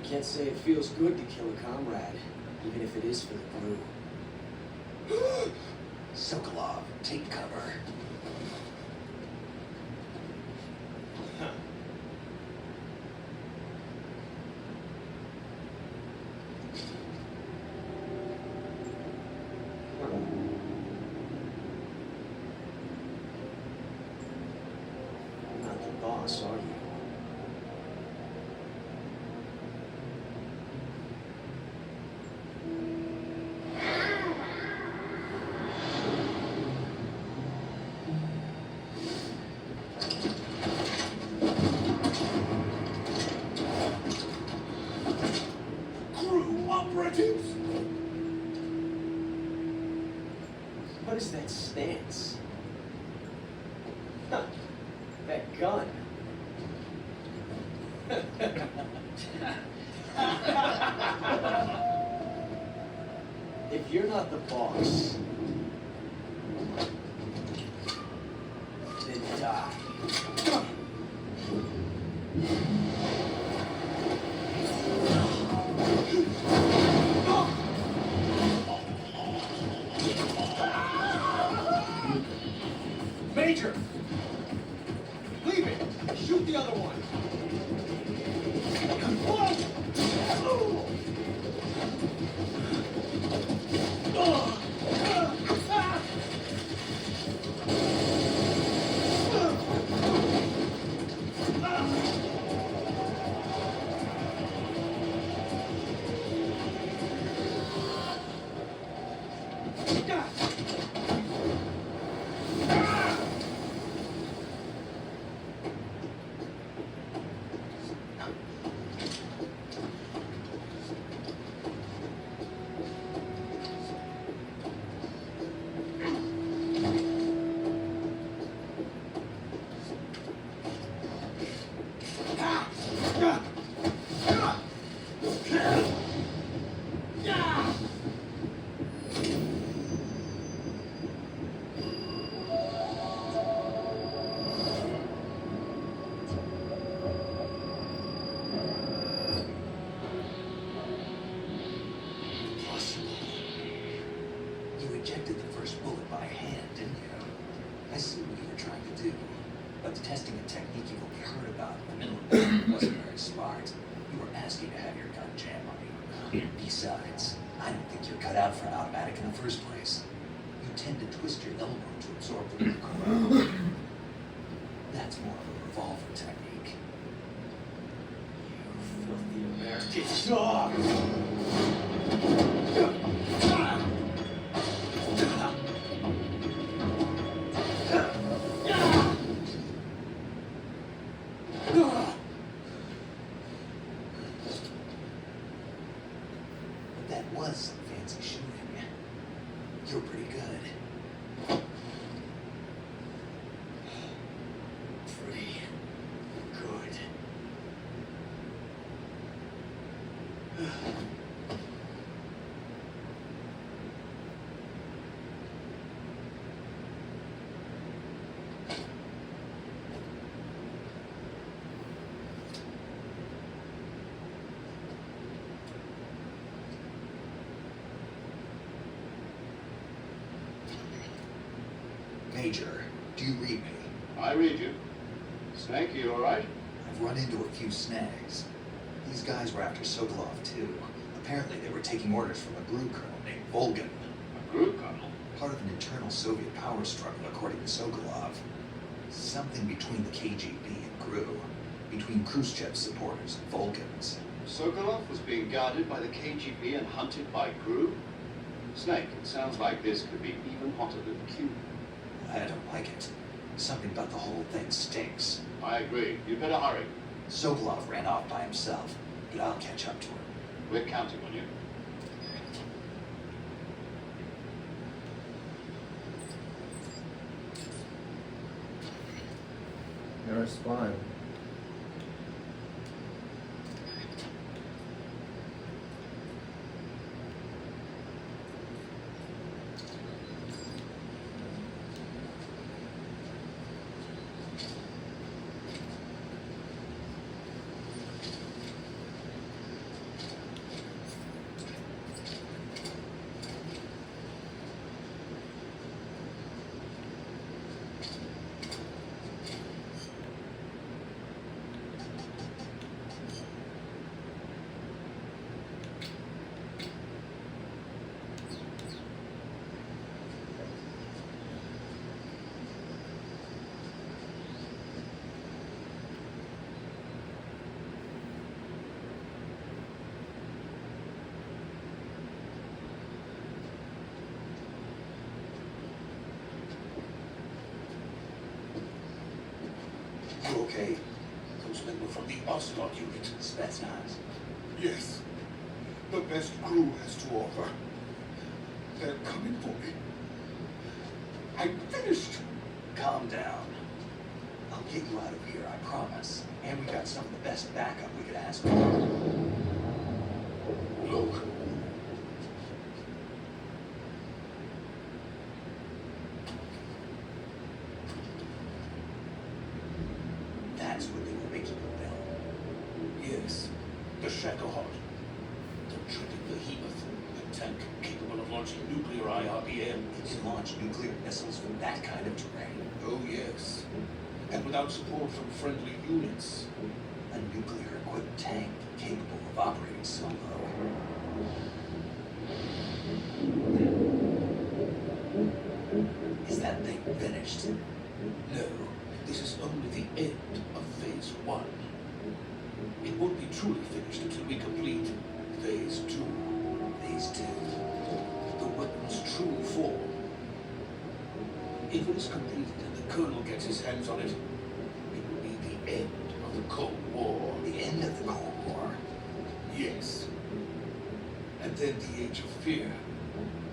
Can't say it feels good to kill a comrade, even if it is for the crew. Sokolov, take cover. Not the boss, are you? What is that stance? Huh. That gun. If you're not the boss, then die. Major! Leave it! Shoot the other one! testing a technique you've only heard about in the middle of the night wasn't very smart. You were asking to have your gun jam on you. Besides, I don't think you're cut out for an automatic in the first place. You tend to twist your elbow to absorb the recoil. That's more of a revolver technique. You filthy American dog! But that was some fancy shooting. You're pretty good. Pretty good. Major, do you read me? I read you. Snake, you all right? I've run into a few snags. These guys were after Sokolov, too. Apparently they were taking orders from a GRU colonel named Volgin. A group colonel. Part of an internal Soviet power struggle, according to Sokolov. Something between the KGB and GRU. Between Khrushchev's supporters and Volgin's. Sokolov was being guarded by the KGB and hunted by GRU? Snake, it sounds like this could be even hotter than Cuba. I don't like it. Something about the whole thing stinks. I agree. You'd better hurry. Sokolov ran off by himself, but I'll catch up to him. We're counting on you. You're a spine. You okay? Those men were from the Ocelot unit. Spetsnaz. Yes. The best crew has to offer. They're coming for me. I'm finished. Calm down. I'll get you out of here, I promise. And we got some of the best backup we could ask for. Look. That's what they were making the bell. Yes. The Shagohod. The dreaded behemoth. A tank capable of launching nuclear IRBM. It can launch nuclear missiles from that kind of terrain. Oh, yes. And without support from friendly units. A nuclear-equipped tank capable of operating so low. Is that thing finished? No, this is only the end of Phase 1. It won't be truly finished until we complete Phase 2. Phase 2. The weapon's true form. If it is completed and the Colonel gets his hands on it, it will be the end of the Cold War. The end of the Cold War. Yes. And then the Age of Fear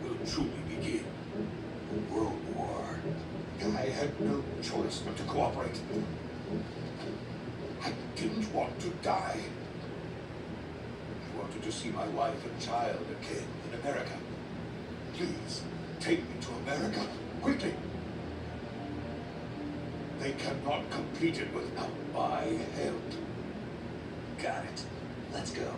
will truly begin. A world war. I had no choice but to cooperate. I didn't want to die. I wanted to see my wife and child again in America. Please, take me to America, quickly. They cannot complete it without my help. Got it. Let's go.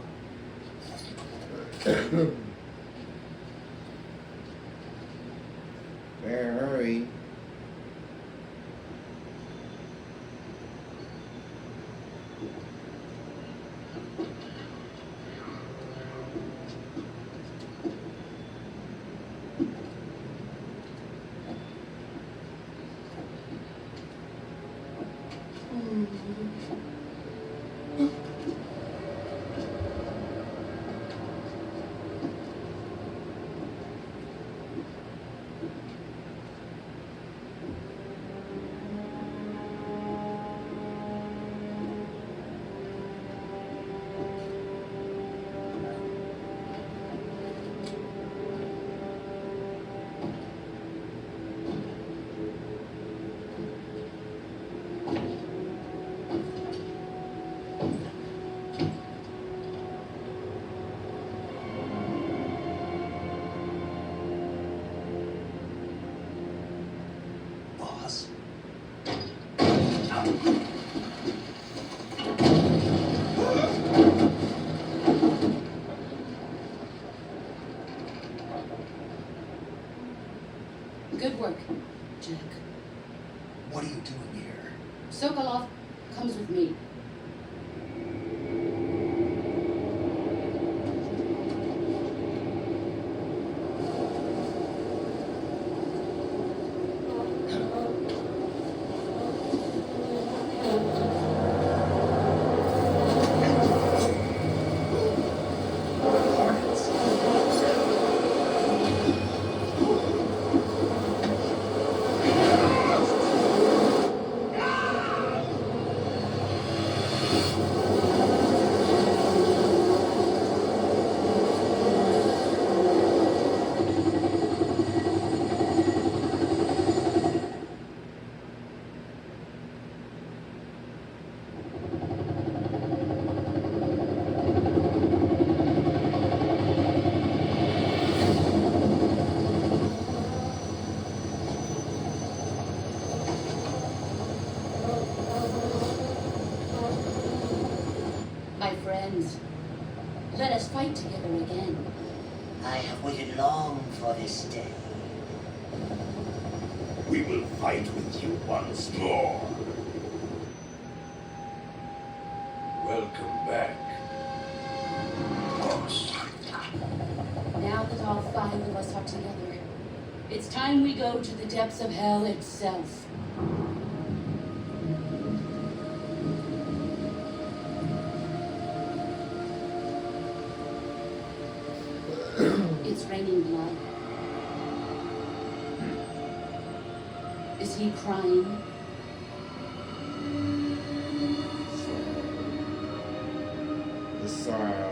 Better hurry. Boss? Good work, Jack. What are you doing here? Sokolov comes with me. Hornets. My friends, let us fight together again. I have waited long for this day. We will fight with you once more. Welcome back, boss. Now that all 5 of us are together, it's time we go to the depths of hell itself. It's raining blood. Is he crying? The sorrow.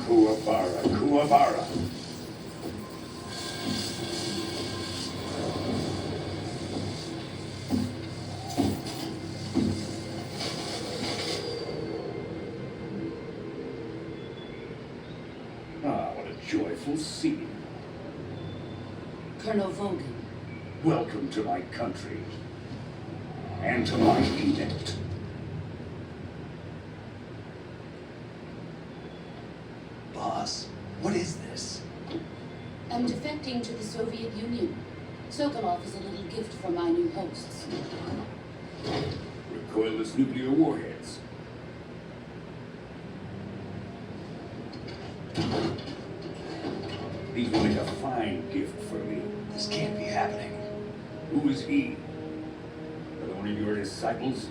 Kuwabara, Kuwabara. Ah, what a joyful scene. Colonel Vogan. Welcome to my country. And to my edict. Boss, what is this? I'm defecting to the Soviet Union. Sokolov is a little gift from my new hosts. Recoilless nuclear warheads. These will make a fine gift for me. This can't be happening. Who is he? Another one of your disciples?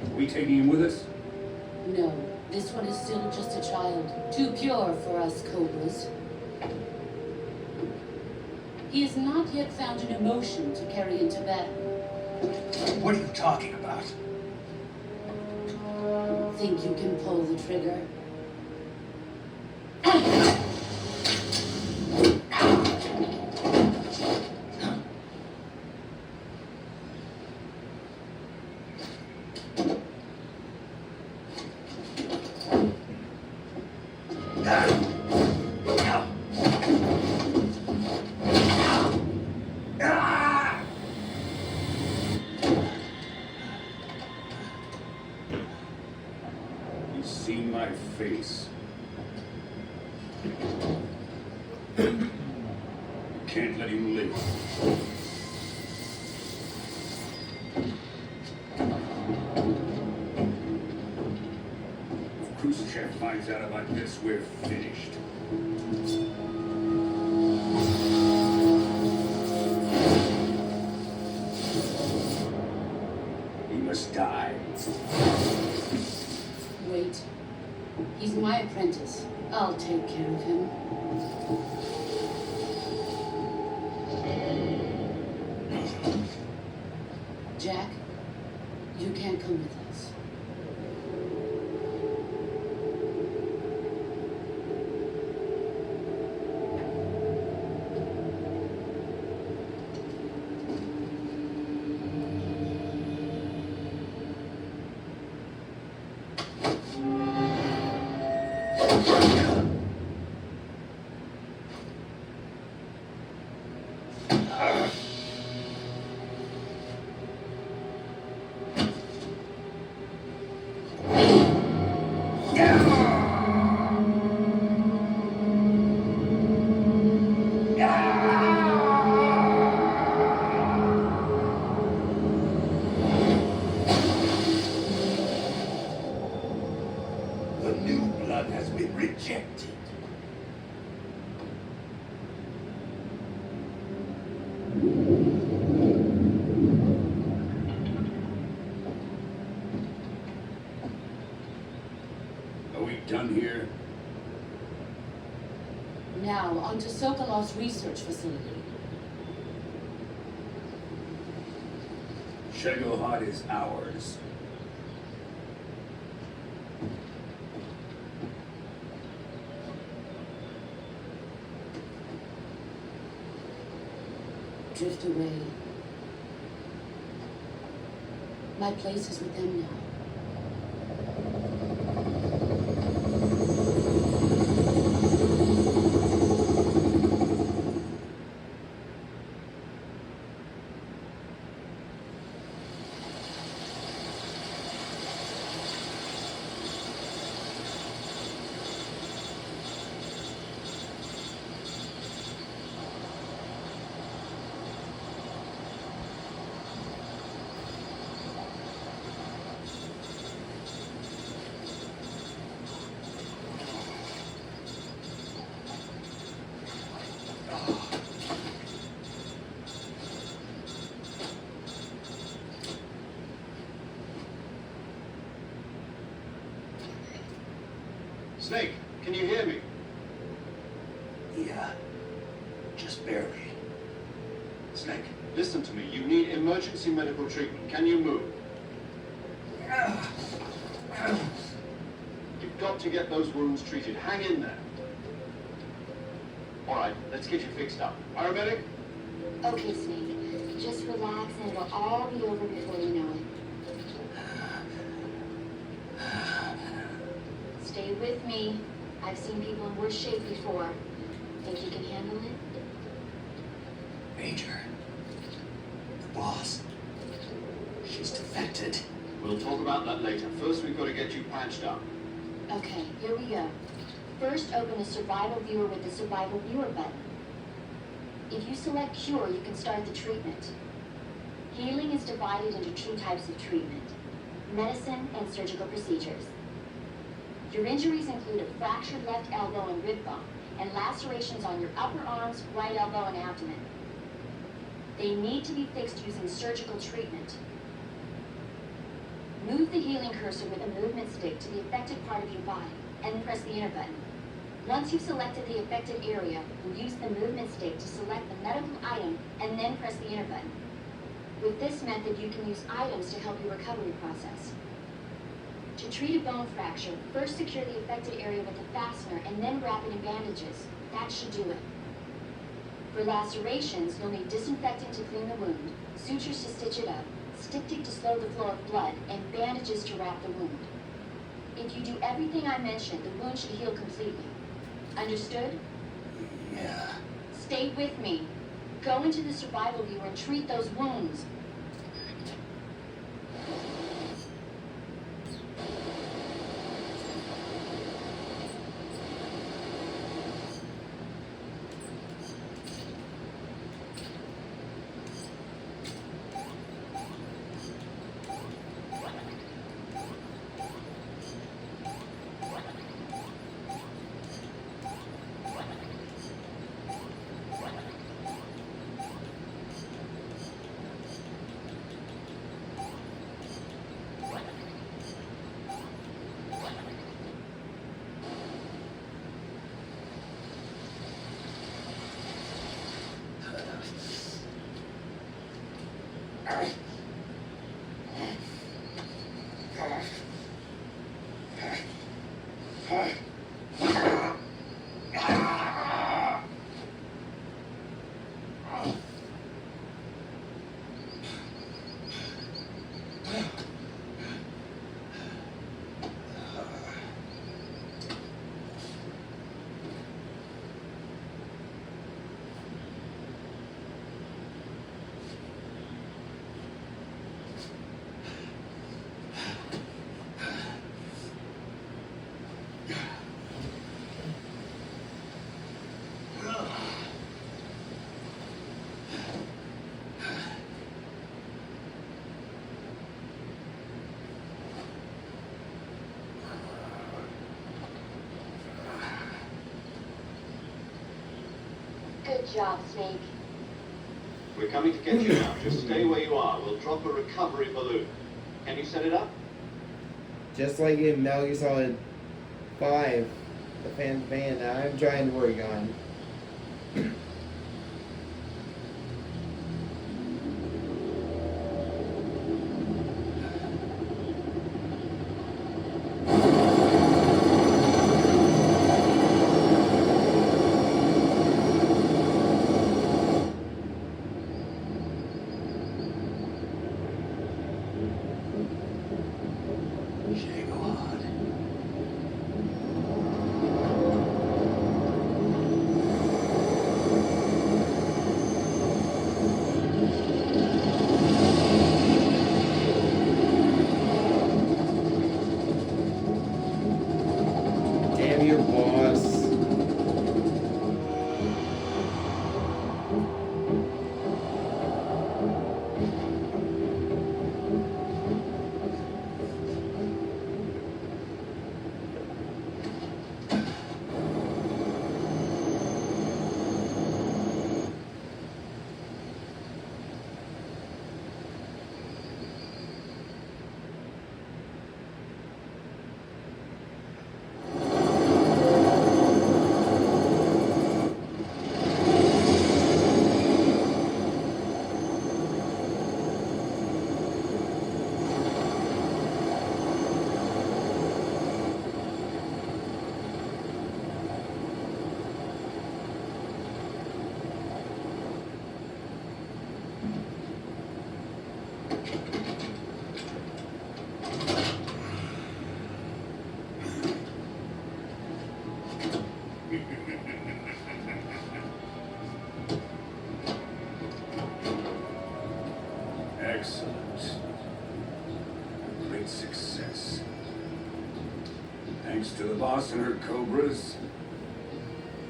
Are we taking him with us? No, this one is still just a child. Too pure for us Cobras. He has not yet found an emotion to carry into battle. What are you talking about? Think you can pull the trigger? You see my face. You can't let him live. If Khrushchev finds out about this, we're finished. He must die. Wait. He's my apprentice. I'll take care of him. Jack, you can't come with us. The new blood has been rejected. Are we done here? Now, on to Sokolov's research facility. Shagohod is ours. Drift away. My place is with them now. Snake, can you hear me? Yeah. Just barely. Snake. Listen to me. You need emergency medical treatment. Can you move? You've got to get those wounds treated. Hang in there. All right, let's get you fixed up. Paramedic? Okay, Snake. Just relax and it'll all be over before you know it. Stay with me. I've seen people in worse shape before. Think you can handle it? Major. The boss. She's defected. We'll talk about that later. First, we've got to get you patched up. Okay, here we go. First, open the survival viewer with the survival viewer button. If you select cure, you can start the treatment. Healing is divided into two types of treatment: medicine and surgical procedures. Your injuries include a fractured left elbow and rib bone, and lacerations on your upper arms, right elbow, and abdomen. They need to be fixed using surgical treatment. Move the healing cursor with a movement stick to the affected part of your body, and press the enter button. Once you've selected the affected area, you'll use the movement stick to select the medical item, and then press the enter button. With this method, you can use items to help your recovery process. To treat a bone fracture, first secure the affected area with a fastener and then wrap it in bandages. That should do it. For lacerations, you'll need disinfectant to clean the wound, sutures to stitch it up, styptic to slow the flow of blood, and bandages to wrap the wound. If you do everything I mentioned, the wound should heal completely. Understood? Yeah. Stay with me. Go into the survival viewer and treat those wounds. Good job, Snake. We're coming to get you now. Just stay where you are. We'll drop a recovery balloon. Can you set it up? Just like in Metal Gear Solid 5, the fan that I'm trying to work on. Damn your boss. Excellent. Great success. Thanks to the boss and her cobras,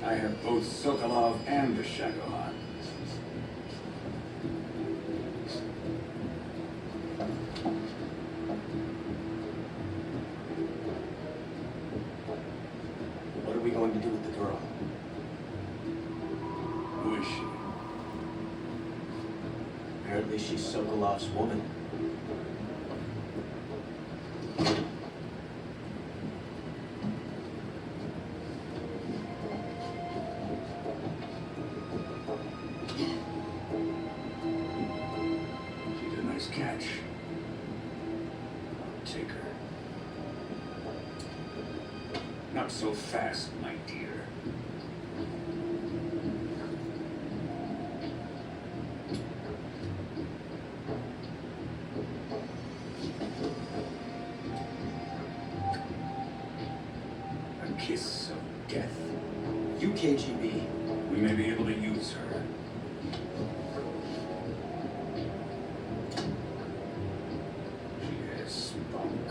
I have both Sokolov and the Shagohod. What are we going to do with the girl? Who is she? Apparently she's Sokolov's woman. She's a nice catch. I'll take her. Not so fast, my dear. A kiss of death. You KGB. We may be able to use her. She has spunk.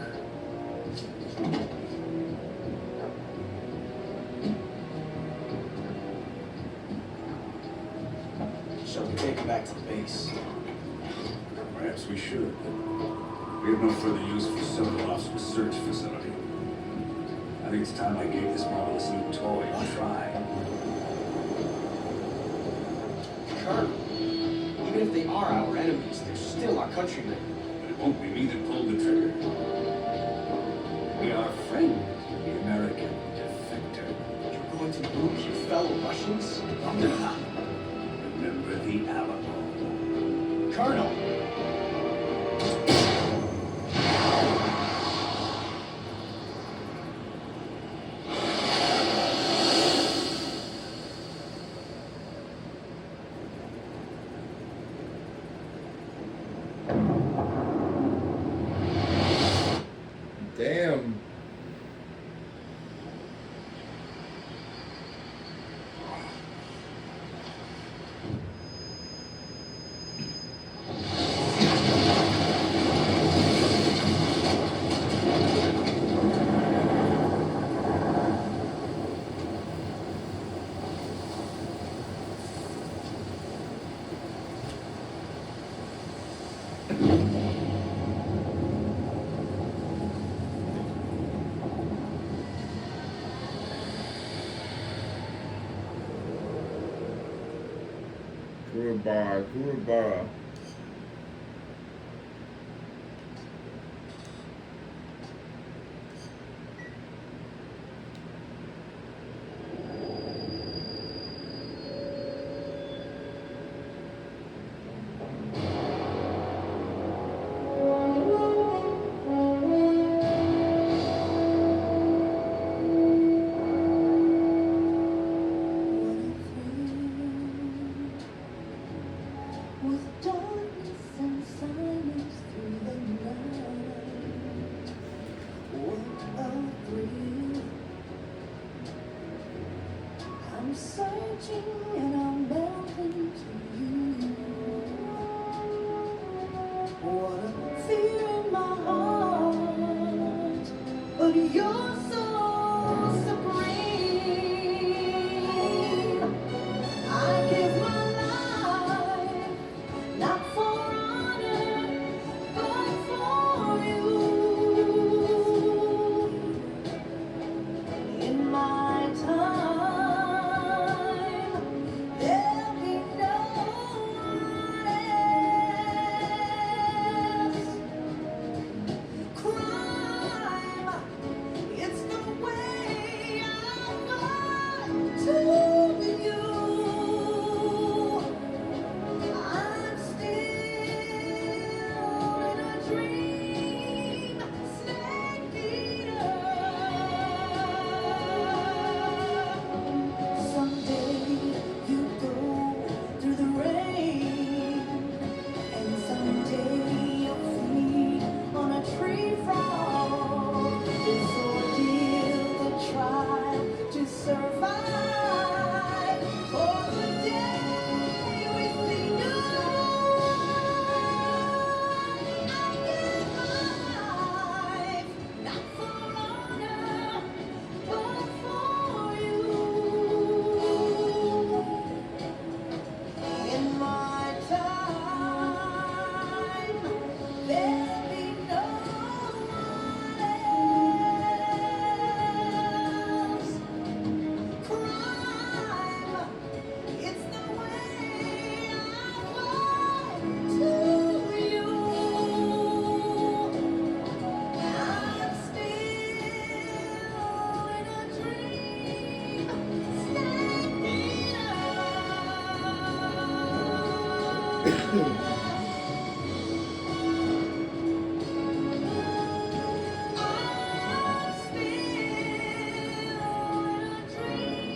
Shall we take her back to the base? Perhaps we should. We have no further use for Sokolov's research facility. I think it's time I gave this marvelous new toy a try. Colonel, even if they are our enemies, they're still our countrymen. But it won't be me that pulled the trigger. We are friend, the American defector. You're going to lose your fellow Russians? Remember the Alamo. Colonel! Damn. Kurabara. With darkness and silence through the night, what a thrill. I'm searching and I'm melting to you. What a fear in my heart, but you're so supreme. I give my life not for honor, but for you. In my time, there'll be no one else. Crime, it's the way I fight to you. I'm still in a dream, snake eater. Someday you go through the rain, and someday you'll feed on a tree frog. This ordeal to try to survive for the day we see goodbye. I give my life not for honor, but for you. In my time, there'll be no one else. Crime, it's the way I fight to you. I'm still in a dream, snake eater. I'm still in a dream,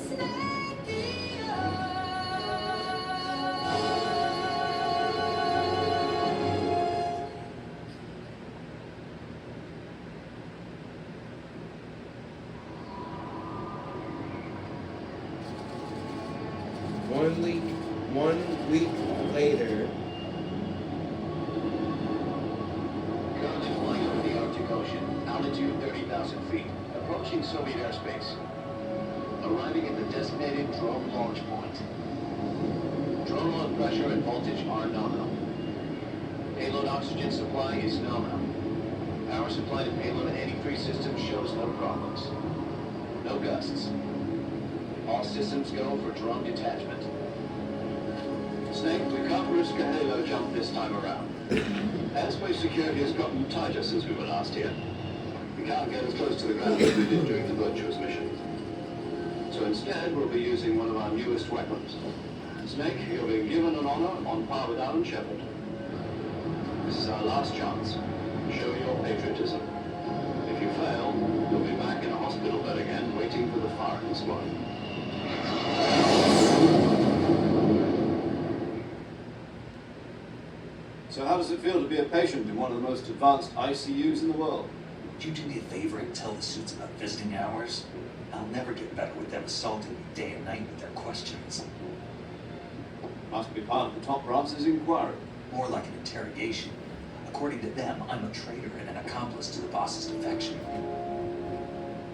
snake eater. One week later. Currently flying over the Arctic Ocean, altitude 30,000 feet, approaching Soviet airspace. Arriving at the designated drone launch point. Drone load pressure and voltage are nominal. Payload oxygen supply is nominal. Power supply to payload and anti-freeze system shows no problems. No gusts. All systems go for drone detachment. Snake, we can't risk a halo jump this time around. Airspace security has gotten tighter since we were last here. We can't get as close to the ground as we did during the Virtuous mission. So instead, we'll be using one of our newest weapons. Snake, you're being given an honor on par with Alan Shepard. This is our last chance. Show your patriotism. If you fail, you'll be back in a hospital bed again, waiting for the firing squad. So how does it feel to be a patient in one of the most advanced ICUs in the world? Would you do me a favor and tell the suits about visiting hours? I'll never get better with them assaulting me day and night with their questions. Must be part of the top brass's inquiry. More like an interrogation. According to them, I'm a traitor and an accomplice to the boss's defection.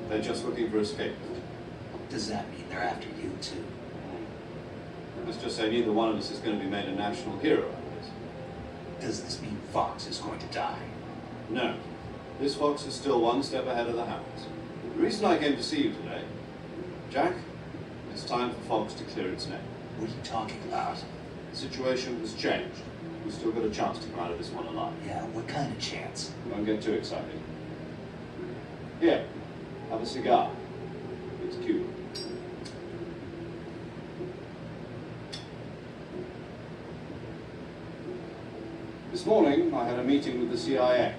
They're just looking for escape. Does that mean they're after you, too? Let's just say neither one of us is going to be made a national hero out of this. Does this mean Fox is going to die? No. This Fox is still one step ahead of the hounds. The reason I came to see you today, Jack, it's time for Fox to clear its name. What are you talking about? The situation has changed. We've still got a chance to come out of this one alive. Yeah, what kind of chance? Don't get too excited. Here, have a cigar. It's Cuba. This morning, I had a meeting with the CIA.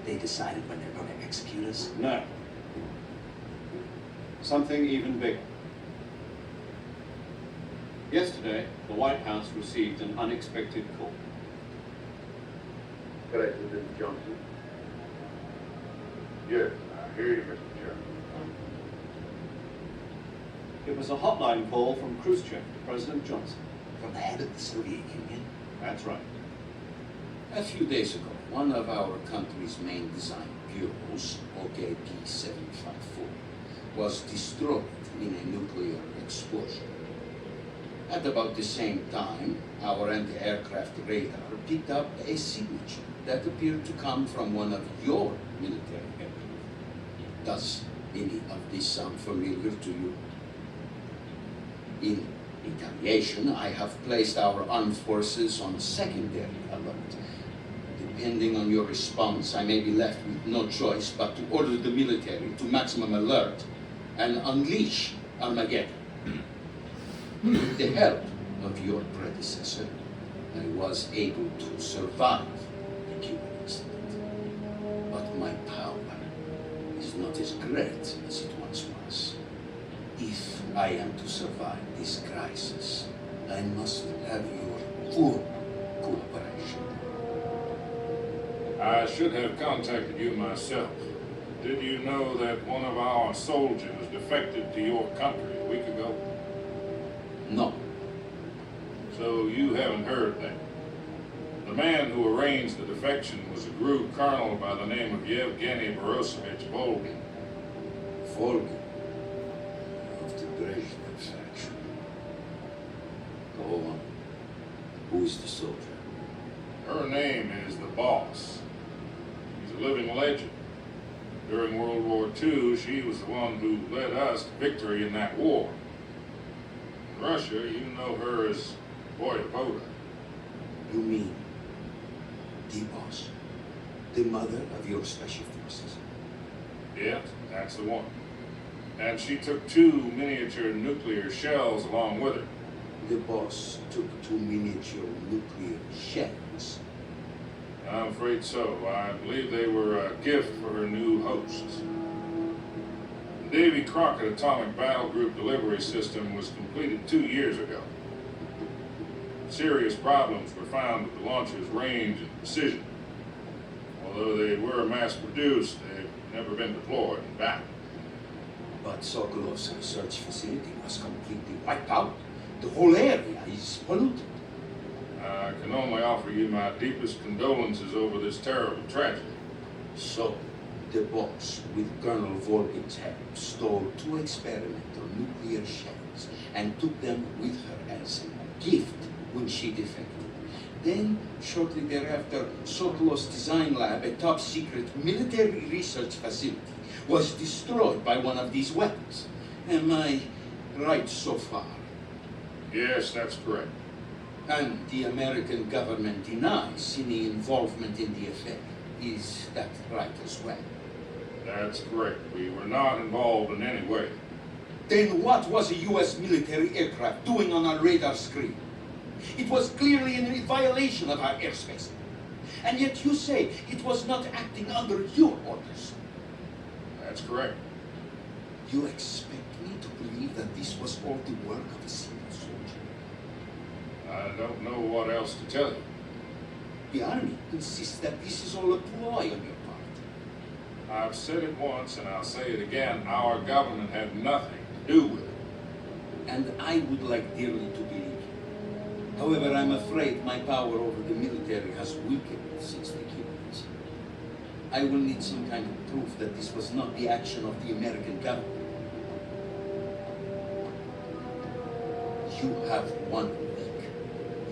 They decided when they're going to execute us? No. Something even bigger. Yesterday, the White House received an unexpected call. President Johnson. Yes, I hear you, Mr. Chairman. It was a hotline call from Khrushchev to President Johnson. From the head of the Soviet Union? That's right. A few days ago, one of our country's main design bureaus, OKP 754, was destroyed in a nuclear explosion. At about the same time, our anti-aircraft radar picked up a signature that appeared to come from one of your military aircraft. Does any of this sound familiar to you? In retaliation, I have placed our armed forces on secondary alert. Depending on your response, I may be left with no choice but to order the military to maximum alert and unleash Armageddon. With the help of your predecessor, I was able to survive the Cuban incident. But my power is not as great as it once was. If I am to survive this crisis, I must have your full cooperation. I should have contacted you myself. Did you know that one of our soldiers defected to your country a week ago? No. So you haven't heard that. The man who arranged the defection was a group colonel by the name of Yevgeny Borosovich Volgin. Volgin? Of the Brezhnev faction. Go on. Who is the soldier? Her name is the Boss. She's a living legend. During World War II, she was the one who led us to victory in that war. In Russia, you know her as Voyevoda. You mean the Boss? The mother of your special forces? Yes, that's the one. And she took 2 miniature nuclear shells along with her. The Boss took 2 miniature nuclear shells? I'm afraid so. I believe they were a gift for her new hosts. The Davy Crockett Atomic Battle Group delivery system was completed 2 years ago. Serious problems were found with the launcher's range and precision. Although they were mass-produced, they've never been deployed in battle. But Sokolov's research facility was completely wiped out. The whole area is polluted. I can only offer you my deepest condolences over this terrible tragedy. So, the Boss, with Colonel Volgin's help, stole 2 experimental nuclear shells and took them with her as a gift when she defected. Then, shortly thereafter, Sokolov's design lab, a top-secret military research facility, was destroyed by one of these weapons. Am I right so far? Yes, that's correct. And the American government denies any involvement in the affair. Is that right as well? That's correct. We were not involved in any way. Then what was a U.S. military aircraft doing on our radar screen? It was clearly in violation of our airspace. And yet you say it was not acting under your orders. That's correct. You expect me to believe that this was all the work of a single soldier? I don't know what else to tell you. The Army insists that this is all a ploy on your part. I've said it once and I'll say it again. Our government had nothing to do with it. And I would like dearly to believe you. However, I'm afraid my power over the military has weakened since the Cuban incident. I will need some kind of proof that this was not the action of the American government. You have 1 week.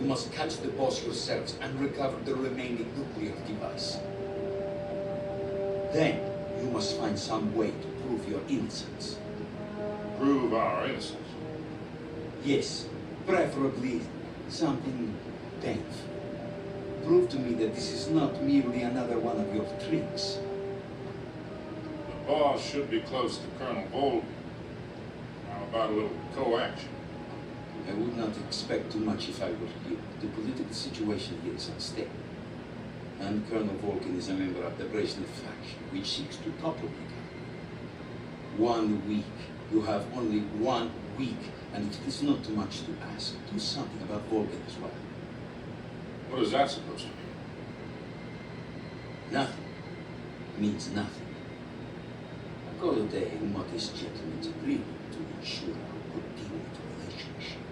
You must catch the Boss yourselves and recover the remaining nuclear device. Then, you must find some way to prove your innocence. Prove our innocence? Yes. Preferably something painful. Prove to me that this is not merely another one of your tricks. The boss should be close to Colonel Volby. How about a little co-action? I would not expect too much if I were you. The political situation here is unstable. And Colonel Volkin is a member of the Brezhnev faction, which seeks to topple the government. 1 week. You have only 1 week, and it is not too much to ask. Do something about Volkin as well. What is that supposed to mean? Nothing means nothing. A call a day a modest gentleman's agreement to ensure a continued relationship.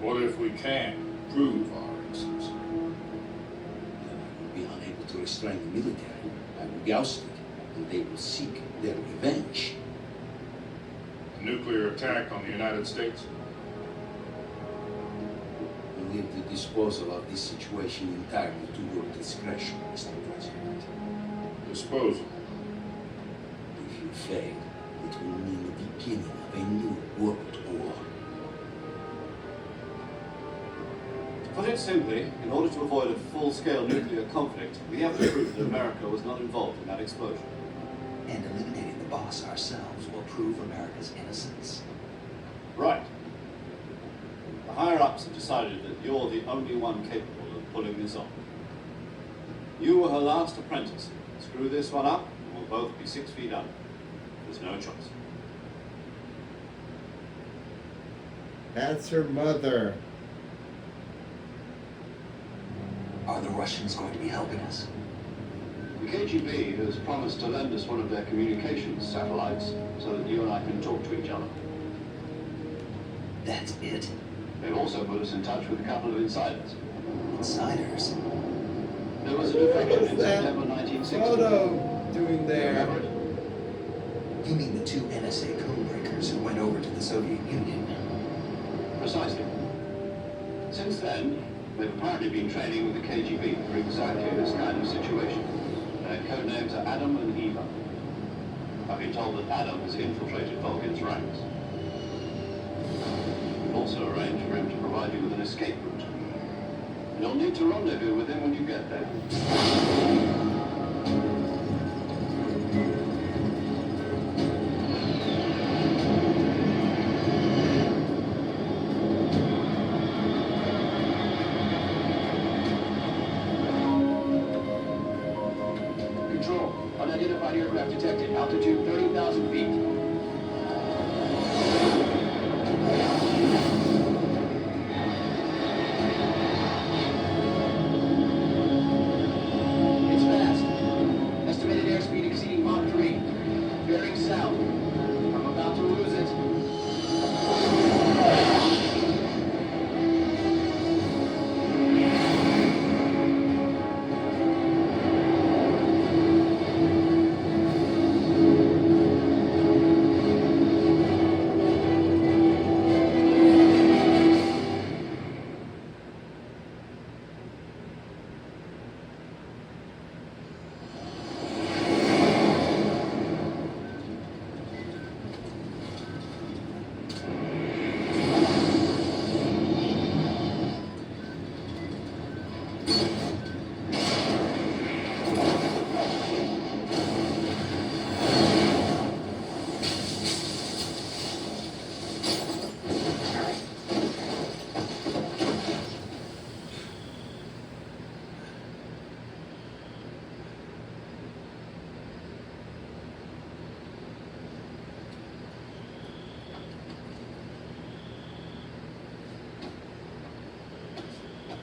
What if we can't prove our innocence? Then I will be unable to restrain the military. I will be ousted, and they will seek their revenge. A nuclear attack on the United States? I leave the disposal of this situation entirely to your discretion, Mr. President. Disposal? If you fail, it will mean the beginning of a new world war. To put it simply, in order to avoid a full-scale nuclear conflict, we have to prove that America was not involved in that explosion. And eliminating the boss ourselves will prove America's innocence. Right. The higher-ups have decided that you're the only one capable of pulling this off. You were her last apprentice. Screw this one up, and we'll both be 6 feet under. There's no choice. That's her mother. Are the Russians going to be helping us? The KGB has promised to lend us one of their communications satellites so that you and I can talk to each other. That's it? They've also put us in touch with a couple of insiders. Insiders? There was a defection in that September 1960. Photo doing there. Remember it? You mean the 2 NSA codebreakers who went over to the Soviet Union? Precisely. Since then, they've apparently been training with the KGB for exactly this kind of situation. Their code names are Adam and Eva. I've been told that Adam has infiltrated Vulcan's ranks. We've also arranged for him to provide you with an escape route. You'll need to rendezvous with him when you get there. Control, unidentified aircraft detected, altitude 30,000 feet. It's fast. Estimated airspeed exceeding Mach 3. Bearing south. I'm about to lose it.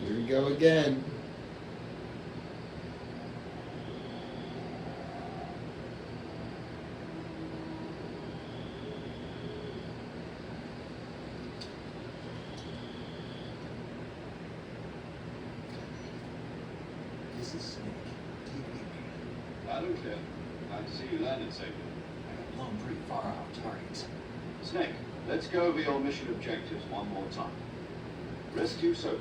Here we go again. This is Snake. Take me. Loud and clear. Glad to see you landed safely. I got blown pretty far off targets. Snake, let's go over your mission objectives one more time. Rescue Soka.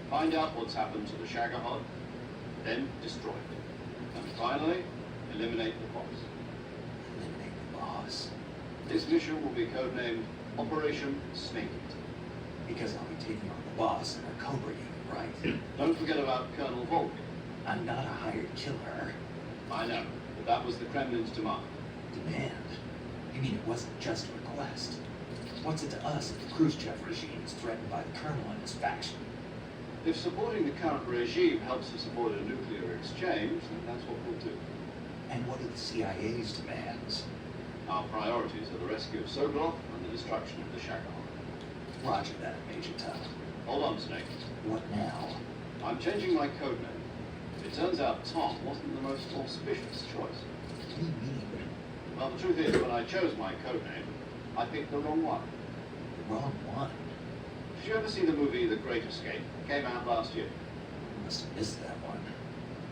Find out what's happened to the Shagohod, then destroy it. And finally, eliminate the boss. Eliminate the boss. This mission will be codenamed Operation Snake Eater. Because I'll be taking on the boss in our Cobra unit, right? Don't forget about Colonel Volk. I'm not a hired killer. I know, but that was the Kremlin's demand. Demand? You mean it wasn't just a request? What's it to us if the Khrushchev regime is threatened by the Colonel and his faction? If supporting the current regime helps to support a nuclear exchange, then that's what we'll do. And what are the CIA's demands? Our priorities are the rescue of Sokolov and the destruction of the Shakal. Roger that, Major Tubb. Hold on, Snake. What now? I'm changing my code name. It turns out Tom wasn't the most auspicious choice. What do you mean? Well, the truth is, when I chose my code name, I picked the wrong one. The wrong one? Did you ever see the movie The Great Escape? It came out last year. I must have missed that one.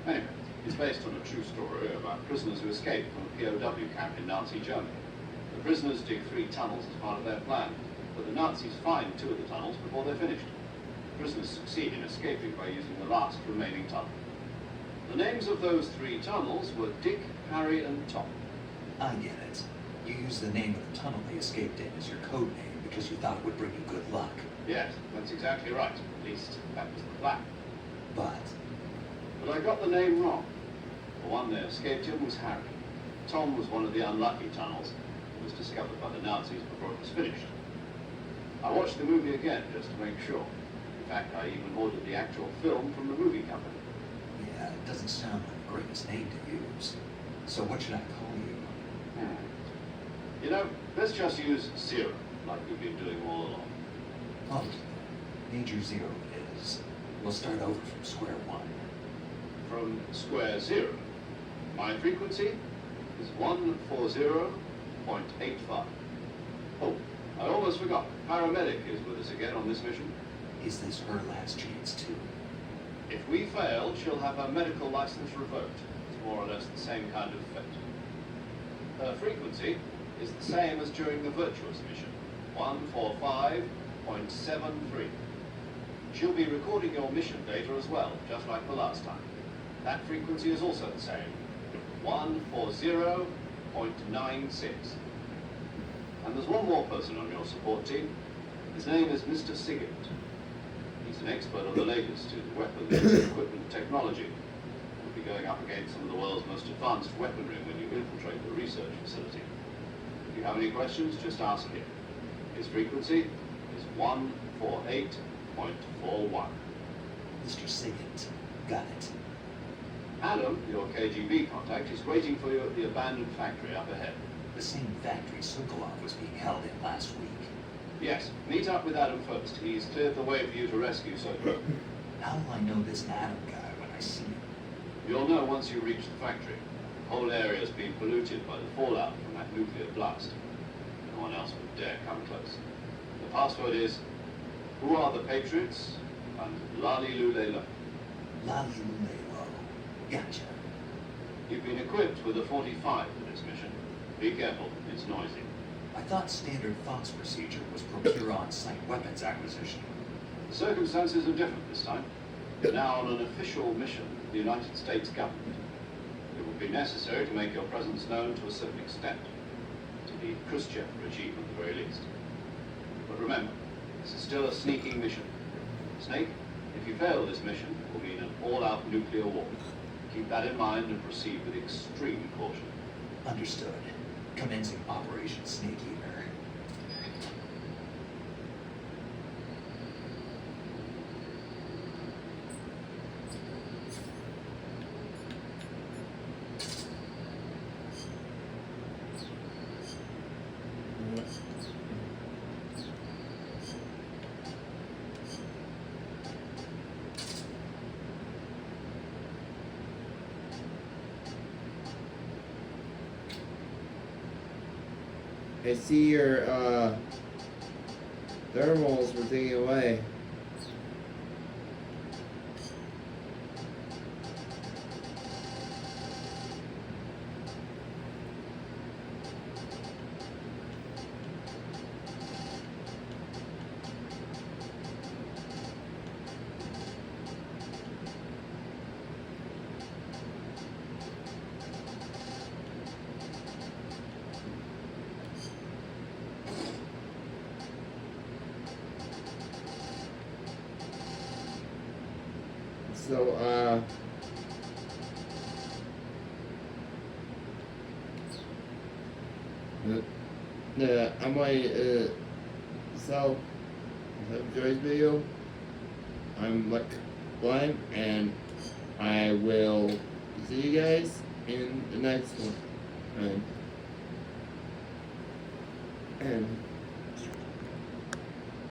Anyway, it's based on a true story about prisoners who escaped from a POW camp in Nazi Germany. The prisoners dig 3 tunnels as part of their plan, but the Nazis find 2 of the tunnels before they're finished. The prisoners succeed in escaping by using the last remaining tunnel. The names of those 3 tunnels were Dick, Harry, and Tom. I get it. You used the name of the tunnel they escaped in as your code name because you thought it would bring you good luck. Yes, that's exactly right. At least, that was the plan. But I got the name wrong. The one they escaped in was Harry. Tom was one of the unlucky tunnels that was discovered by the Nazis before it was finished. I watched the movie again just to make sure. In fact, I even ordered the actual film from the movie company. yeah, it doesn't sound like the greatest name to use. So what should I call you? You know, let's just use Zero, like we've been doing all along. Oh, Major Zero it is. We'll start over from square one. From square 0. My frequency is 140.85. Oh, I almost forgot. Paramedic is with us again on this mission. Is this her last chance too? If we fail, she'll have her medical license revoked. It's more or less the same kind of fate. Her frequency is the same as during the Virtuous mission, 145.73. She'll be recording your mission data as well, just like the last time. That frequency is also the same, 140.96. And there's one more person on your support team. His name is Mr. Sigint. He's an expert on the latest in weapons and equipment technology. You'll be going up against some of the world's most advanced weaponry when you infiltrate the research facility. If you have any questions, just ask him. His frequency is 148.41. Mr. Sigint. Got it. Adam, your KGB contact, is waiting for you at the abandoned factory up ahead. The same factory Sokolov was being held in last week. Yes, meet up with Adam first. He's cleared the way for you to rescue Sokolov. How will I know this Adam guy when I see him? You'll know once you reach the factory. The whole area's been polluted by the fallout from that nuclear blast. No one else would dare come close. The password is, who are the Patriots? And Lali Lulelo. Lali Lulelo. Gotcha. You've been equipped with a 45 for this mission. Be careful, it's noisy. I thought standard Fox procedure was procure on-site weapons acquisition. The circumstances are different this time. You're now on an official mission of the United States government. It would be necessary to make your presence known to a certain extent, to the Khrushchev regime at the very least. But remember, this is still a sneaking mission. Snake, if you fail this mission, it will mean an all-out nuclear war. Keep that in mind and proceed with extreme caution. Understood. Commencing Operation Snake Eater. I see your thermals were taken away. So, I might, so, if you enjoyed this video, I'm like Blind, and I will see you guys in the next one. And